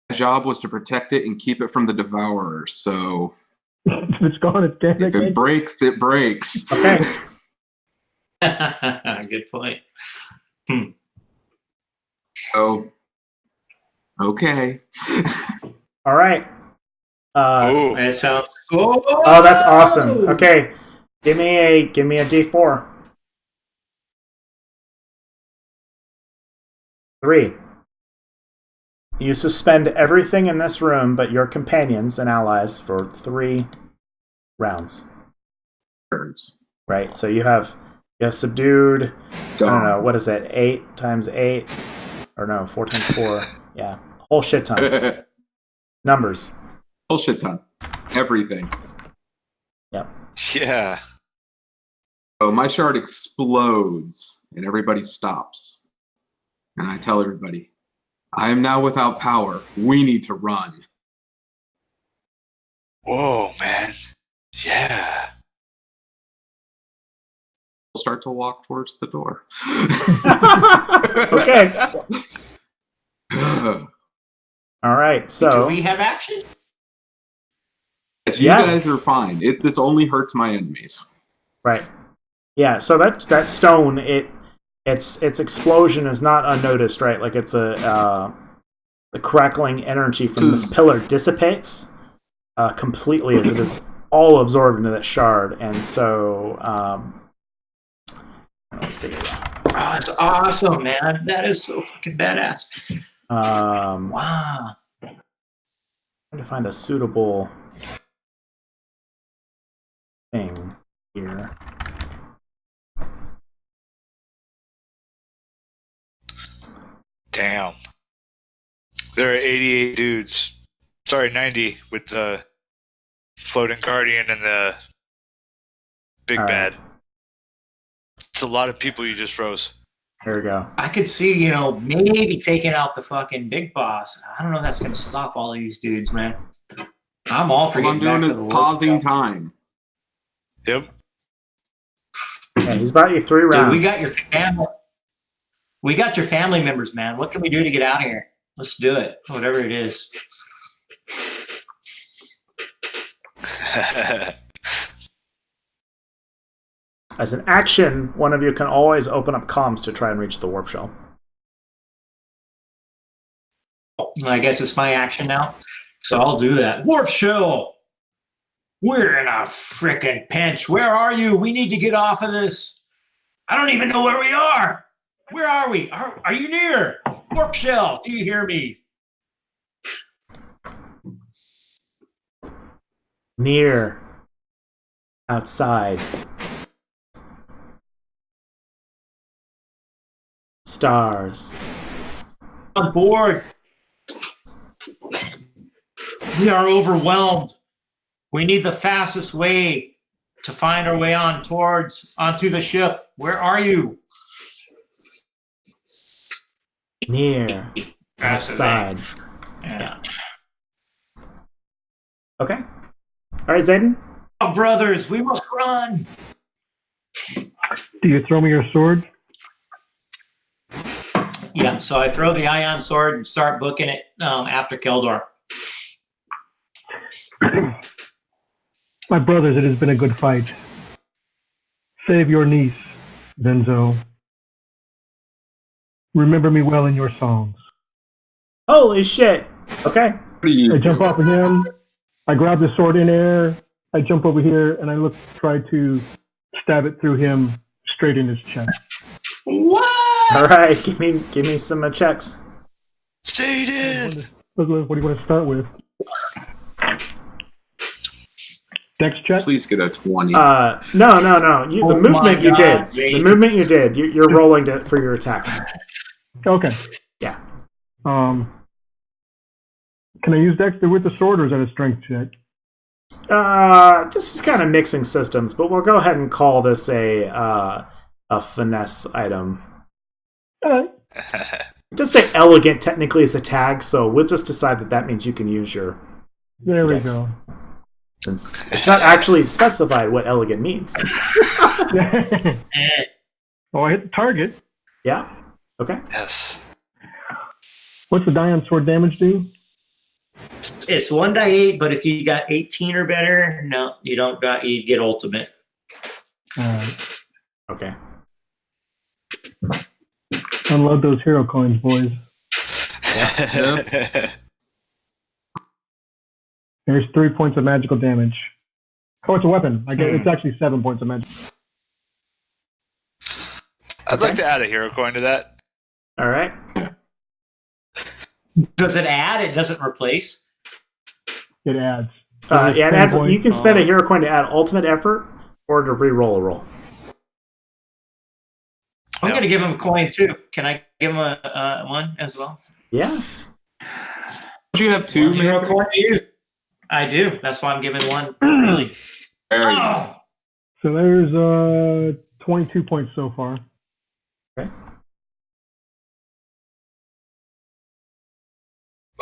My job was to protect it and keep it from the devourers. So If it's gone, it's dead. if it breaks, it breaks. Okay. Good point. So, okay. All right. Ooh. That sounds. Oh, that's awesome. Okay, give me a D4. 3. You suspend everything in this room but your companions and allies for 3 rounds. Turns. Right. So you have subdued. I don't Gone. know, what is it? 8 times 8, or no, 4 times 4. Yeah, whole shit ton. Numbers. Bullshit ton. Everything. Yep. Yeah. So my shard explodes and everybody stops. And I tell everybody, I am now without power. We need to run. Whoa, man. Yeah. We'll start to walk towards the door. Okay. All right. Do So we have action? Yes, you Yeah. guys are fine. This only hurts my enemies. right. Yeah. So that stone, its explosion is not unnoticed, right? Like it's the crackling energy from this pillar dissipates completely as it is all absorbed into that shard, and so let's see. Oh, that's awesome, man. That is so fucking badass. Wow. Trying to find a suitable thing here. Damn. There are 88 dudes. Sorry, 90 with the floating guardian and the big All right. bad. It's a lot of people you just froze. Here we go. I could see, maybe taking out the fucking big boss. I don't know if that's going to stop all these dudes, man. I'm all for All I'm getting back doing to the is pausing world. time. Yep. Yeah, he's about you 3 Dude, rounds. we got your family. We got your family members, man. What can we do to get out of here? Let's do it. Whatever it is. As an action, one of you can always open up comms to try and reach the warp shell. I guess it's my action now. So I'll do that. Warpshell! We're in a frickin' pinch. Where are you? We need to get off of this. I don't even know where we are. Where are we? Are you near? Warpshell, do you hear me? Near. Outside. Stars. On board. We are overwhelmed. We need the fastest way to find our way onto the ship. Where are you? Near. Outside. Yeah. Okay. All right, Zayden. Oh, brothers, we must run. Do you throw me your sword? Yeah, so I throw the ion sword and start booking it after Keldor. My brothers, it has been a good fight. Save your niece, Benzo. Remember me well in your songs. Holy shit. Okay. I jump off of him. I grab the sword in air. I jump over here and I try to stab it through him straight in his chest. What? All right, give me some checks. Satan! What do you want to start with? Dex check? Please get a 20. No. The Oh movement my you God, did. Jake. The movement you did. You're rolling for your attack. Okay. Yeah. Can I use Dex with the sword, or is that a strength check? This is kind of mixing systems, but we'll go ahead and call this a finesse item. All right. It does say elegant technically as a tag, so we'll just decide that means you can use your. There we Dex. go. Since it's not actually specified what elegant means. Oh, I hit the target. Yeah. Okay. Yes. What's the die on sword damage do? It's 1d8, but if you got 18 or better, no, you don't got. You get ultimate. Okay. Unload those hero coins, boys. Yeah. There's 3 points of magical damage. Oh, it's a weapon. I get it's actually 7 points of magic. I'd like to add a hero coin to that. All right. Does it add? It doesn't replace. It adds. Yeah, it 10 adds. points. You can spend a hero coin to add ultimate effort or to re-roll a roll. I'm gonna give him a coin too. Can I give him a one as well? Yeah. Do you have 2, One hero man? coin to use. I do. That's why I'm giving one. Really. There you go. Oh. So there's 22 points so far. Okay.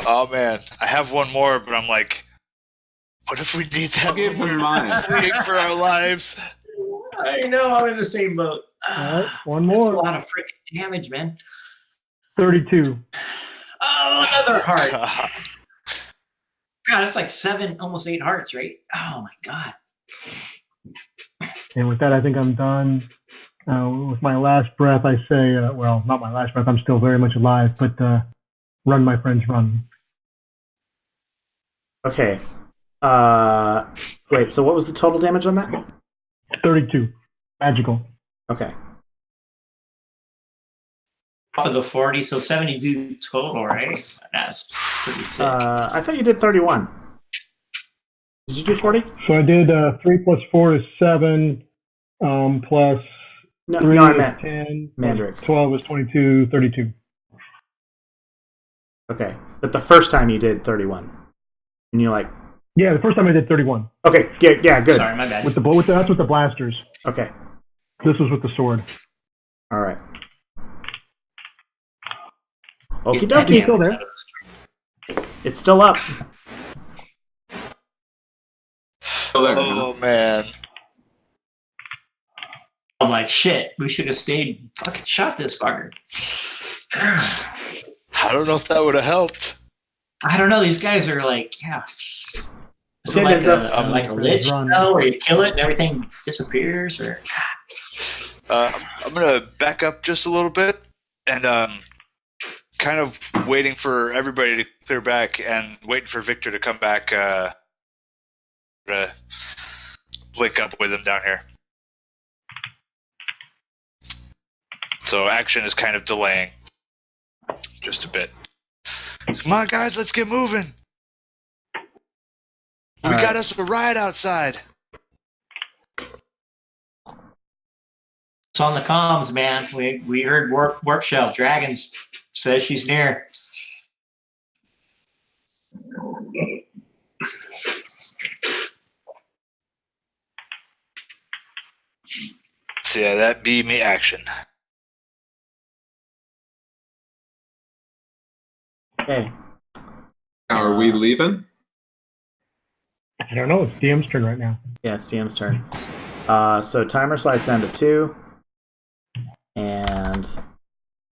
Oh man, I have one more, but I'm like, what if we need that? I'll give when him we're mine. fleeing for our lives? I know. I'm in the same boat. All right, one That's a more. lot of freaking damage, man. 32. Oh, another heart. God. God, that's like 7, almost 8 hearts, right? Oh my God. And with that, I think I'm done. With my last breath, I say, well, not my last breath. I'm still very much alive, but run, my friends, run. Okay. Wait. So what was the total damage on that? 32. Magical. Okay. Of the 40, so 72 total, right? That's pretty sick. I thought you did 31. Did you do 40? So I did 3 plus 4 is 7, plus No, 3 no, I is meant 10, Mandrake. 12 is 22, 32. Okay, but the first time you did 31, and you're like, Yeah, the first time I did 31. okay, yeah, good. Sorry, my bad. That's with the blasters. Okay, This was with the sword. all right. Okie Get that dokie. Still damage there. out of It's still up. Oh, there. Oh man. I'm like, shit, we should have stayed fucking shot this fucker. I don't know if that would have helped. I don't know. These guys are like, yeah. Is it Okay, like then, like a so- lich, Run. where you kill it and everything disappears? Or I'm gonna back up just a little bit and kind of waiting for everybody to clear back and waiting for Victor to come back to link up with him down here. So action is kind of delaying just a bit. Come on, guys, let's get moving. We All got right. us a ride outside. it's on the comms, man. We heard Warpshell. Dragons says she's near. So yeah, that be me action. Okay. Now, are we leaving? I don't know. It's DM's turn right now. Yeah, it's DM's turn. So timer slides down to 2, and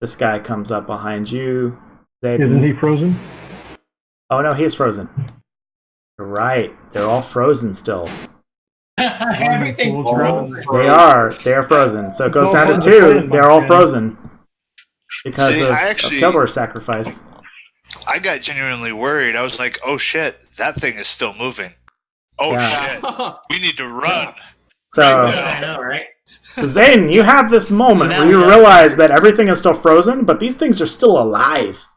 this guy comes up behind you. Isn't he frozen? Oh no, he is frozen. You're right. They're all frozen still. Everything's Wonderful. frozen. They are frozen. So it goes all down part to of the 2. plan, They're my all friend. frozen because See, of I actually- Kelbor's sacrifice. I got genuinely worried. I was like, oh shit, that thing is still moving. Oh Yeah. shit, we need to run. So, I know, right? so Zayden, you have this moment now where you we know. realize that everything is still frozen, but these things are still alive.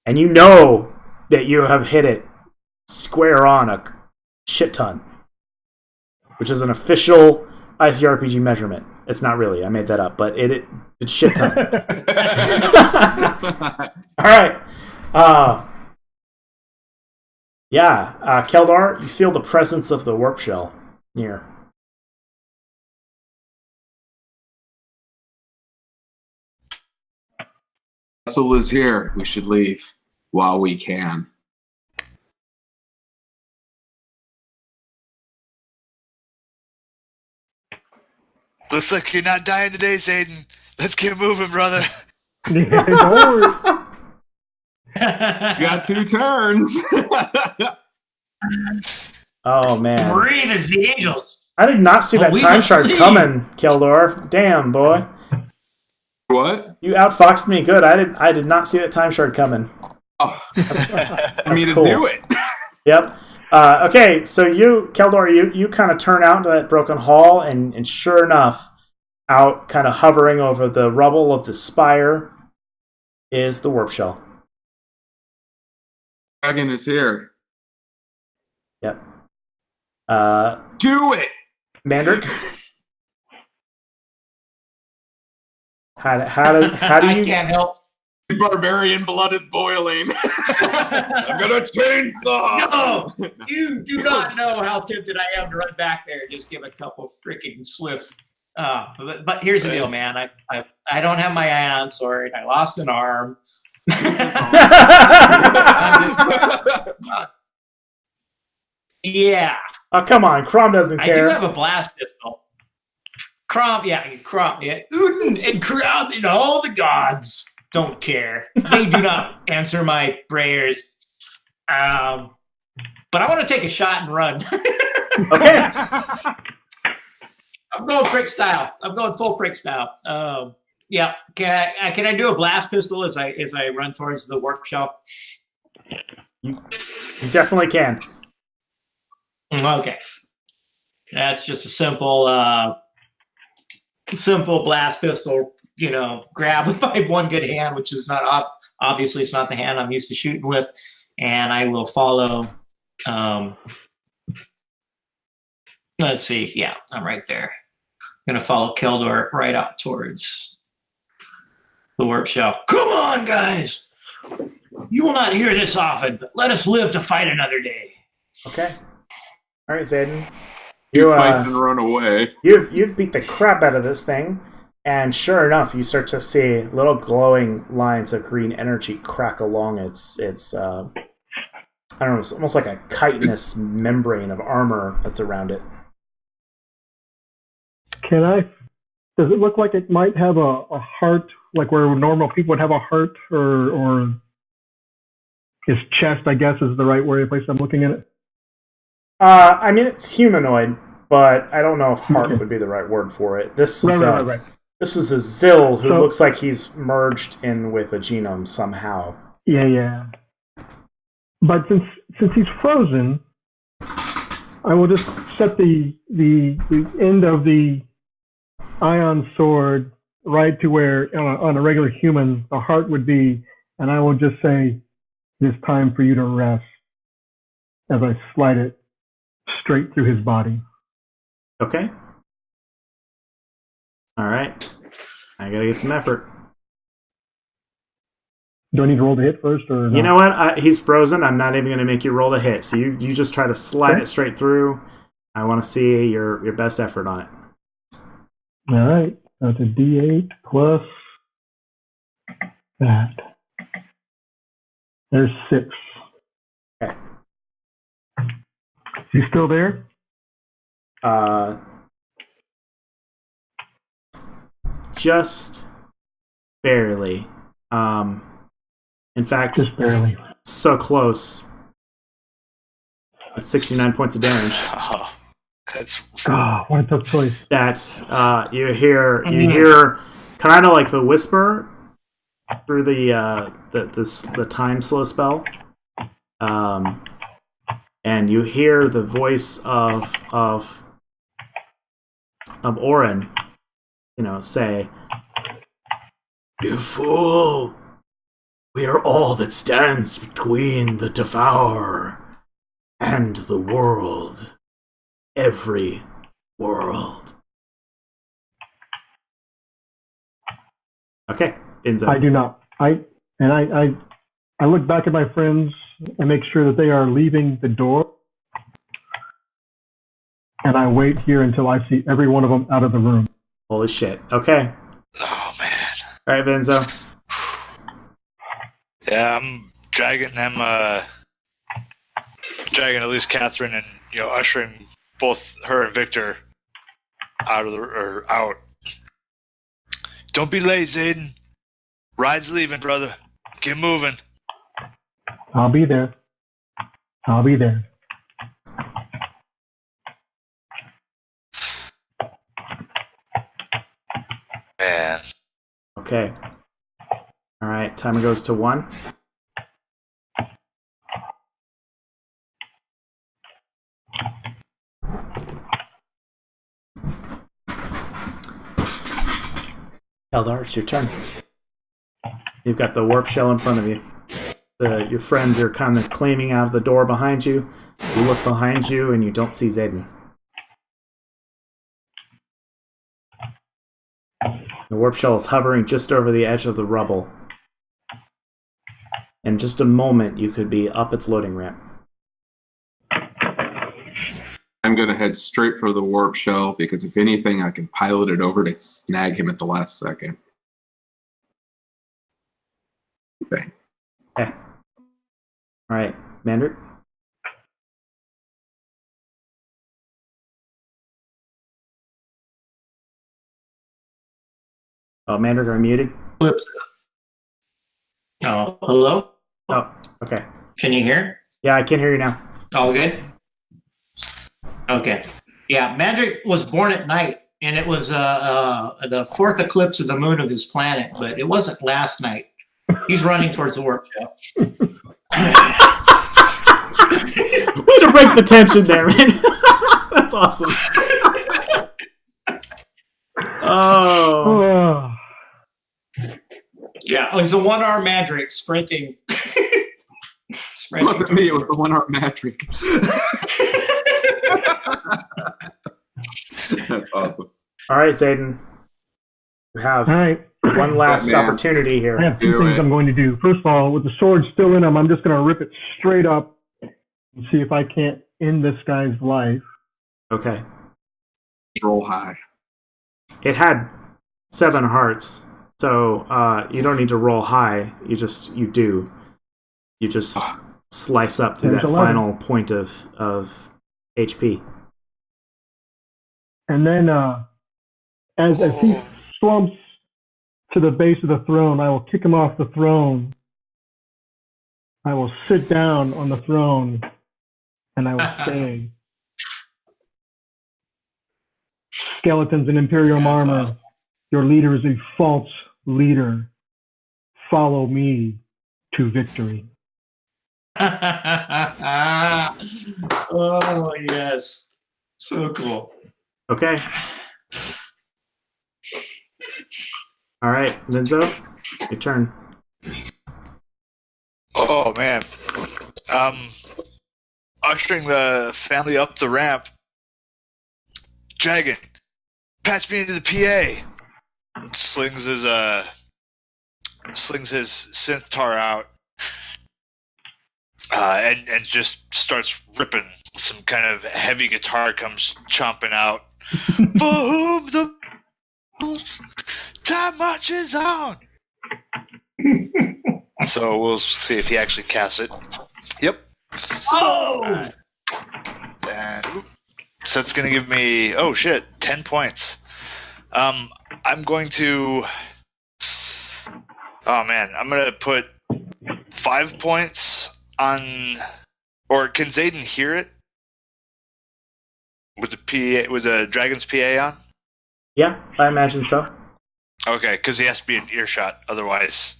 And you know that you have hit it square on a shit ton, which is an official ICRPG measurement. It's not really. I made that up, but it's shit ton. All right. Keldar, you feel the presence of the Warpshell near. Vessel is here. We should leave while we can. Looks like you're not dying today, Zayden. Let's get moving, brother. Yeah, don't worry. Got 2 turns. Oh, man. Breathe as the angels. I did not see that we time must shard leave. coming, Keldor. Damn, boy. What? You outfoxed me good. I did not see that time shard coming. Oh, I mean to cool. do it. Yep. Okay, so Keldor, you kind of turn out into that broken hall, and sure enough, out kind of hovering over the rubble of the spire is the Warpshell. Dragon is here. Yep. Do it. Mandrick? How do I you... can't help. Barbarian blood is boiling. I'm gonna change the. No, you do not know how tempted I am to run back there and just give a couple freaking swift. But here's the deal, man. I don't have my ion sword. I lost an arm. Yeah. Oh, come on. Crom doesn't I do care. have a blast pistol. Crom, yeah. Uden and Crom and all the gods don't care. They do not answer my prayers. But I want to take a shot and run. Okay. I'm going prick style. I'm going full prick style. Yeah. Can I do a blast pistol as I run towards the Warpshell? You definitely can. Okay. That's just a simple blast pistol, grab with my one good hand, which is not obviously it's not the hand I'm used to shooting with, and I will follow. Let's see. Yeah, I'm right there. I'm gonna follow Keldor right out towards the Warpshell. Come on, guys! You will not hear this often, but let us live to fight another day. Okay. All right, Zayden. You fight and run away. You've beat the crap out of this thing, and sure enough, you start to see little glowing lines of green energy crack along its I don't know, it's almost like a chitinous membrane of armor that's around it. Does it look like it might have a heart, like where normal people would have a heart, or his chest, I guess, is the right word, place I'm looking at it? I mean, it's humanoid, but I don't know if heart would be the right word for it. This is Right. This was a Zill who looks like he's merged in with a genome somehow. Yeah. But since he's frozen, I will just set the end of the ion sword right to where on a regular human the heart would be, and I will just say, "It's time for you to rest," as I slide it straight through his body. Okay. All right. I gotta get some effort. Do I need to roll the hit first, or no? You know what? He's frozen. I'm not even gonna make you roll to hit. So you just try to slide it straight through. I want to see your best effort on it. All right. That's a D8 plus that. There's 6. Okay. You still there? Just barely. In fact, Just barely. so close. That's 69 points of damage. Oh, that's What a tough choice. That you hear kind of like the whisper through the time slow spell, and you hear the voice of of Orin, say, "You fool! We are all that stands between the Devourer and the world. Every world." Okay, Vinzo. I do not. I look back at my friends and make sure that they are leaving the door, and I wait here until I see every one of them out of the room. Holy shit. Okay. Oh man. All right, Vinzo. Yeah, I'm dragging them. Dragging at least Catherine and ushering both her and Victor out. Don't be late, Zayden. Ride's leaving, brother. Get moving. I'll be there. I'll be there. Man. Okay. All right, timer goes to 1. Eldar, it's your turn. You've got the warp shell in front of you. Your friends are kind of claiming out of the door behind you. You look behind you and you don't see Zayden. The warp shell is hovering just over the edge of the rubble. In just a moment, you could be up its loading ramp. I'm going to head straight for the warp shell because if anything, I can pilot it over to snag him at the last second. Okay. Okay. All right, Mandarin. Oh, Mandarin, are you muted? Oh, hello? Oh, okay. Can you hear? Yeah, I can hear you now. All good? Okay. Yeah, Mandrick was born at night, and it was the 4th eclipse of the moon of his planet, but it wasn't last night. He's running towards the Warpshell. Way to break the tension there, man. That's awesome. Oh. Yeah, it was a one-arm Mandrick sprinting. It wasn't me, it was the one-arm Matrick. That's awesome. All right, Zayden. You have All right. one last Batman. opportunity I here. have two Do things it. I'm going to do. First of all, with the sword still in him, I'm just going to rip it straight up and see if I can't end this guy's life. Okay. Roll high. It had 7 hearts, so you don't need to roll high. You do. You just slice up through There's that 11. final point of HP. And then as he slumps to the base of the throne, I will kick him off the throne. I will sit down on the throne, and I will say, "Skeletons in Imperial armor, your leader is a false leader. Follow me to victory." Oh, yes. So cool. Okay. All right, Vinzo, your turn. Oh man. Ushering the family up the ramp. Dragon, patch me into the PA. Slings his synth tar out. And just starts ripping. Some kind of heavy guitar comes chomping out. For whom the time marches on. So we'll see if he actually casts it. Yep. Oh! And so it's going to give me 10 points. I'm going to. Oh man, I'm going to put 5 points on. Or can Zayden hear it with the PA, with the Dragon's PA on? Yeah, I imagine so. Okay, because he has to be in earshot, otherwise,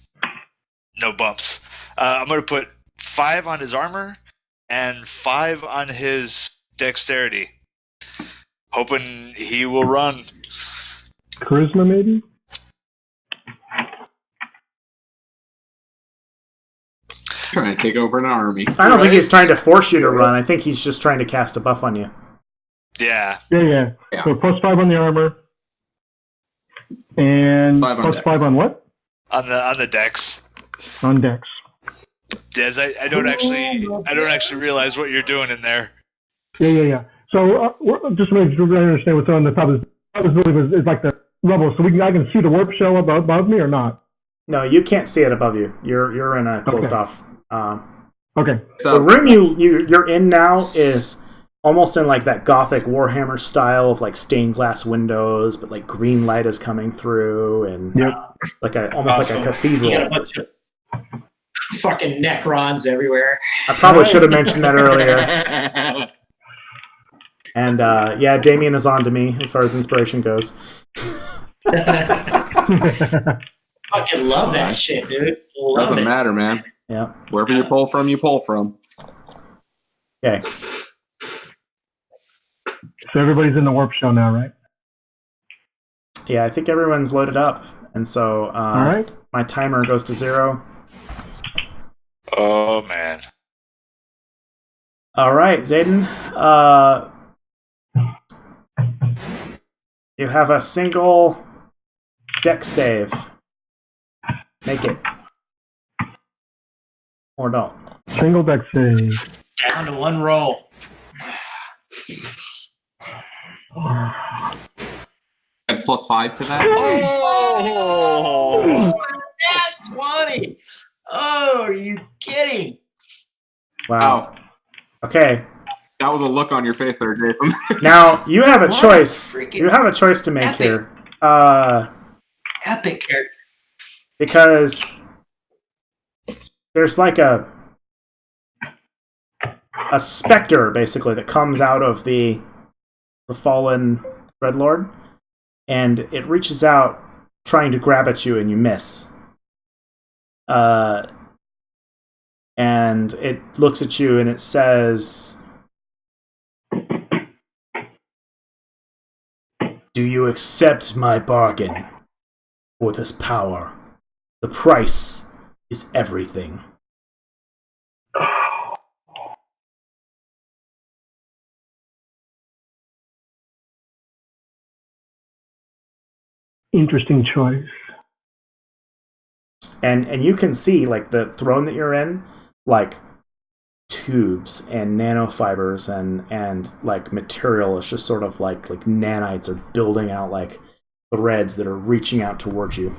no bumps. I'm going to put 5 on his armor and 5 on his dexterity. hoping he will run. Charisma, maybe? Trying to take over an army. I don't think he's trying to force you to run. I think he's just trying to cast a buff on you. Yeah. Yeah. So +5 on the armor. And +5 on what? On the decks. On dex. Des, I don't actually realize what you're doing in there. Yeah. So just make sure I understand what's on the top of this. Top of this building is like the rubble, so I can see the warp shell above me or not? No, you can't see it above you. You're in a closed off. Okay. So the room you're in now is almost in like that gothic Warhammer style of like stained glass windows, but like green light is coming through and like almost like a cathedral. You got a bunch of fucking Necrons everywhere. I probably should have mentioned that earlier. And yeah, Damien is on to me as far as inspiration goes. Fucking love that shit, dude. Doesn't matter, man. Yeah. Wherever you pull from, you pull from. Okay. So everybody's in the warp shell now, right? Yeah, I think everyone's loaded up. And so all right. My timer goes to 0. Oh, man. All right, Zayden. You have a single dex save. Make it. Or don't. Single dex save. Down to 1 roll. And +5 to that? Oh! Nat 20! Oh, are you kidding? Wow. Okay. That was a look on your face there, Jason. Now, you have a What choice. freaking You have a choice to make epic. here. Epic character. Because there's like a specter, basically, that comes out of the fallen Dreadlord, and it reaches out trying to grab at you, and you miss. And it looks at you, and it says, "Do you accept my bargain for this power? The price is everything." Interesting choice. And you can see, like, the throne that you're in, like, tubes and nanofibers and like material is just sort of like nanites are building out like threads that are reaching out towards you.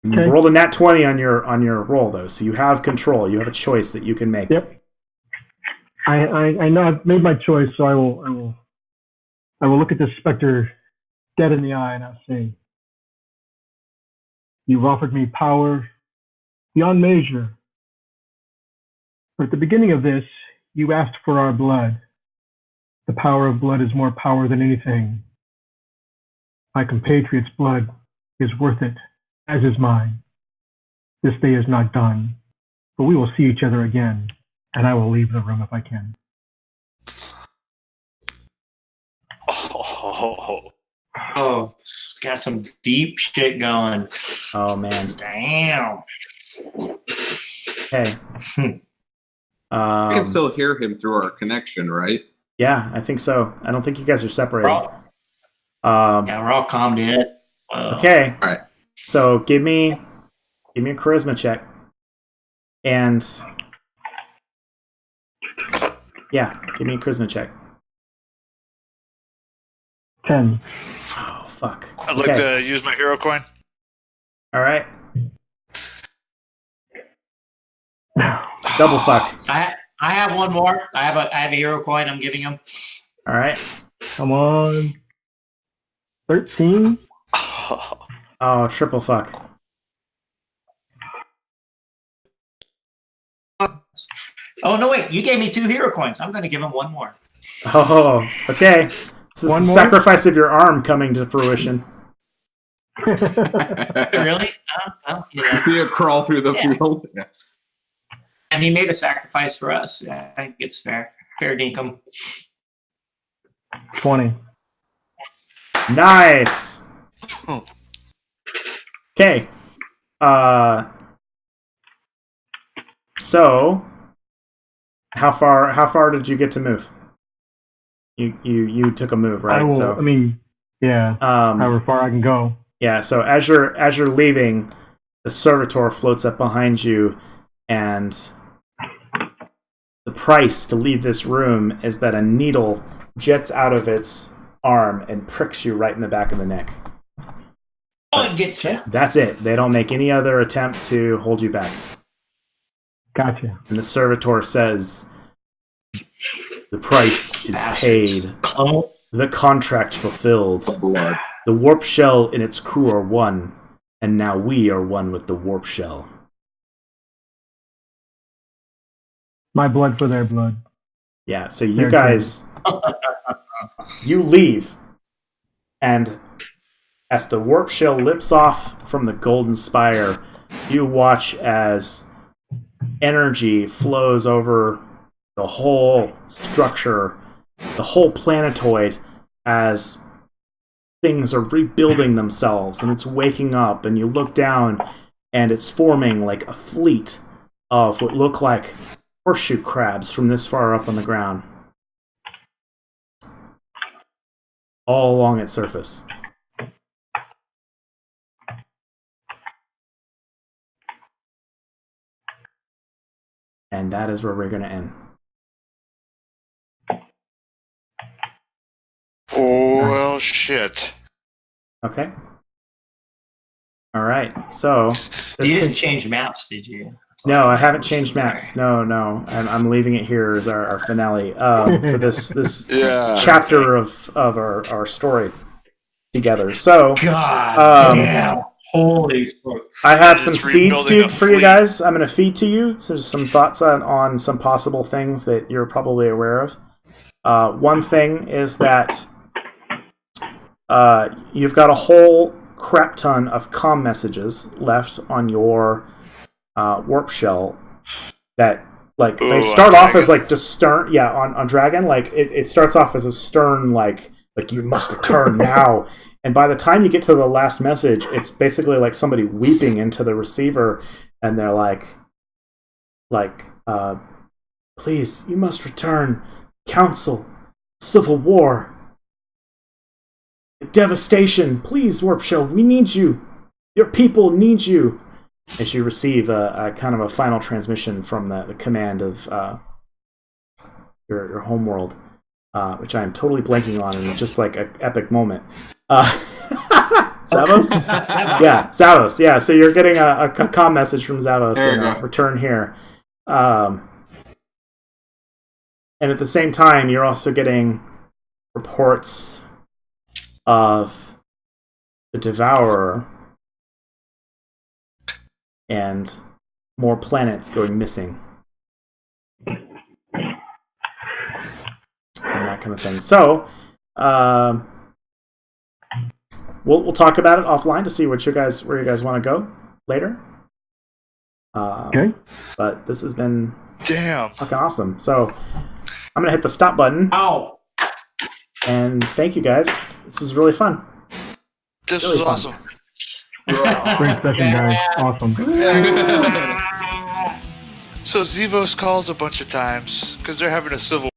Okay. You rolled a nat 20 on your roll, though, so you have control. You have a choice that you can make. Yep. I know I've made my choice, so I will look at this specter dead in the eye and I'll say, "You've offered me power beyond measure. But at the beginning of this, you asked for our blood. The power of blood is more power than anything. My compatriot's blood is worth it, as is mine. This day is not done, but we will see each other again, and I will leave the room if I can." Oh, got some deep shit going. Oh, man. Damn. Okay. I can still hear him through our connection, right? Yeah, I think so. I don't think you guys are separated. Yeah, we're all calmed in. Okay. All right. So give me a charisma check. And yeah, give me a charisma check. 10. Oh, fuck. I'd like to use my hero coin. All right. Double fuck. I have one more. I have a hero coin I'm giving him. All right. Come on. 13. Oh, triple fuck. Oh, no, wait. You gave me 2 hero coins. I'm going to give him 1 more. Oh, okay. So this One is the more? sacrifice of your arm coming to fruition. Really? Well, you know. You see it crawl through the field. Yeah. And he made a sacrifice for us. Yeah, I think it's fair. Fair dinkum. 20. Nice. Okay. So how far did you get to move? You took a move, right? I will. So I mean, yeah. However far I can go. yeah. So as you're leaving, the servitor floats up behind you, and the price to leave this room is that a needle jets out of its arm and pricks you right in the back of the neck. Oh, it gets you. That's it. They don't make any other attempt to hold you back. Gotcha. And the servitor says, the price is paid. Oh, The contract fulfilled. Blood. The Warpshell and its crew are one, and now we are one with the Warpshell. My blood for their blood. Yeah, so you They're guys, you leave, and as the Warpshell lips off from the Golden Spire, you watch as energy flows over the whole structure, the whole planetoid, as things are rebuilding themselves, and it's waking up, and you look down, and it's forming like a fleet of what look like horseshoe crabs from this far up on the ground, all along its surface. And that is where we're going to end. Oh, well, shit. Okay. All right. So this you didn't change maps, did you? no, I haven't changed maps. No. I'm leaving it here as our finale for this Yeah. chapter of our story together. So God damn. Holy fuck. I have It's some seeds rebuilding a for you fleet. guys. I'm going to feed to you. So some thoughts on some possible things that you're probably aware of. One thing is that you've got a whole crap ton of comm messages left on your Warpshell that they start off as like just stern. Yeah, on Dragon, like it starts off as a stern like you must return now. And by the time you get to the last message, it's basically like somebody weeping into the receiver, and they're like, please, you must return. Council, civil war, devastation. Please, Warpshell, we need you. Your people need you. As you receive a kind of a final transmission from the command of your homeworld, which I am totally blanking on, and it's just like an epic moment. Zavos? Yeah, Zavos. Yeah, so you're getting a comm message from Zavos and return here. And at the same time, you're also getting reports of the Devourer and more planets going missing. And that kind of thing. So, we'll talk about it offline to see where you guys want to go later. Okay. But this has been Damn. fucking awesome. So I'm gonna hit the stop button. Ow. And thank you guys. This was really fun. This Really was fun. awesome. Great session, guys. Awesome. So Zevos calls a bunch of times because they're having a civil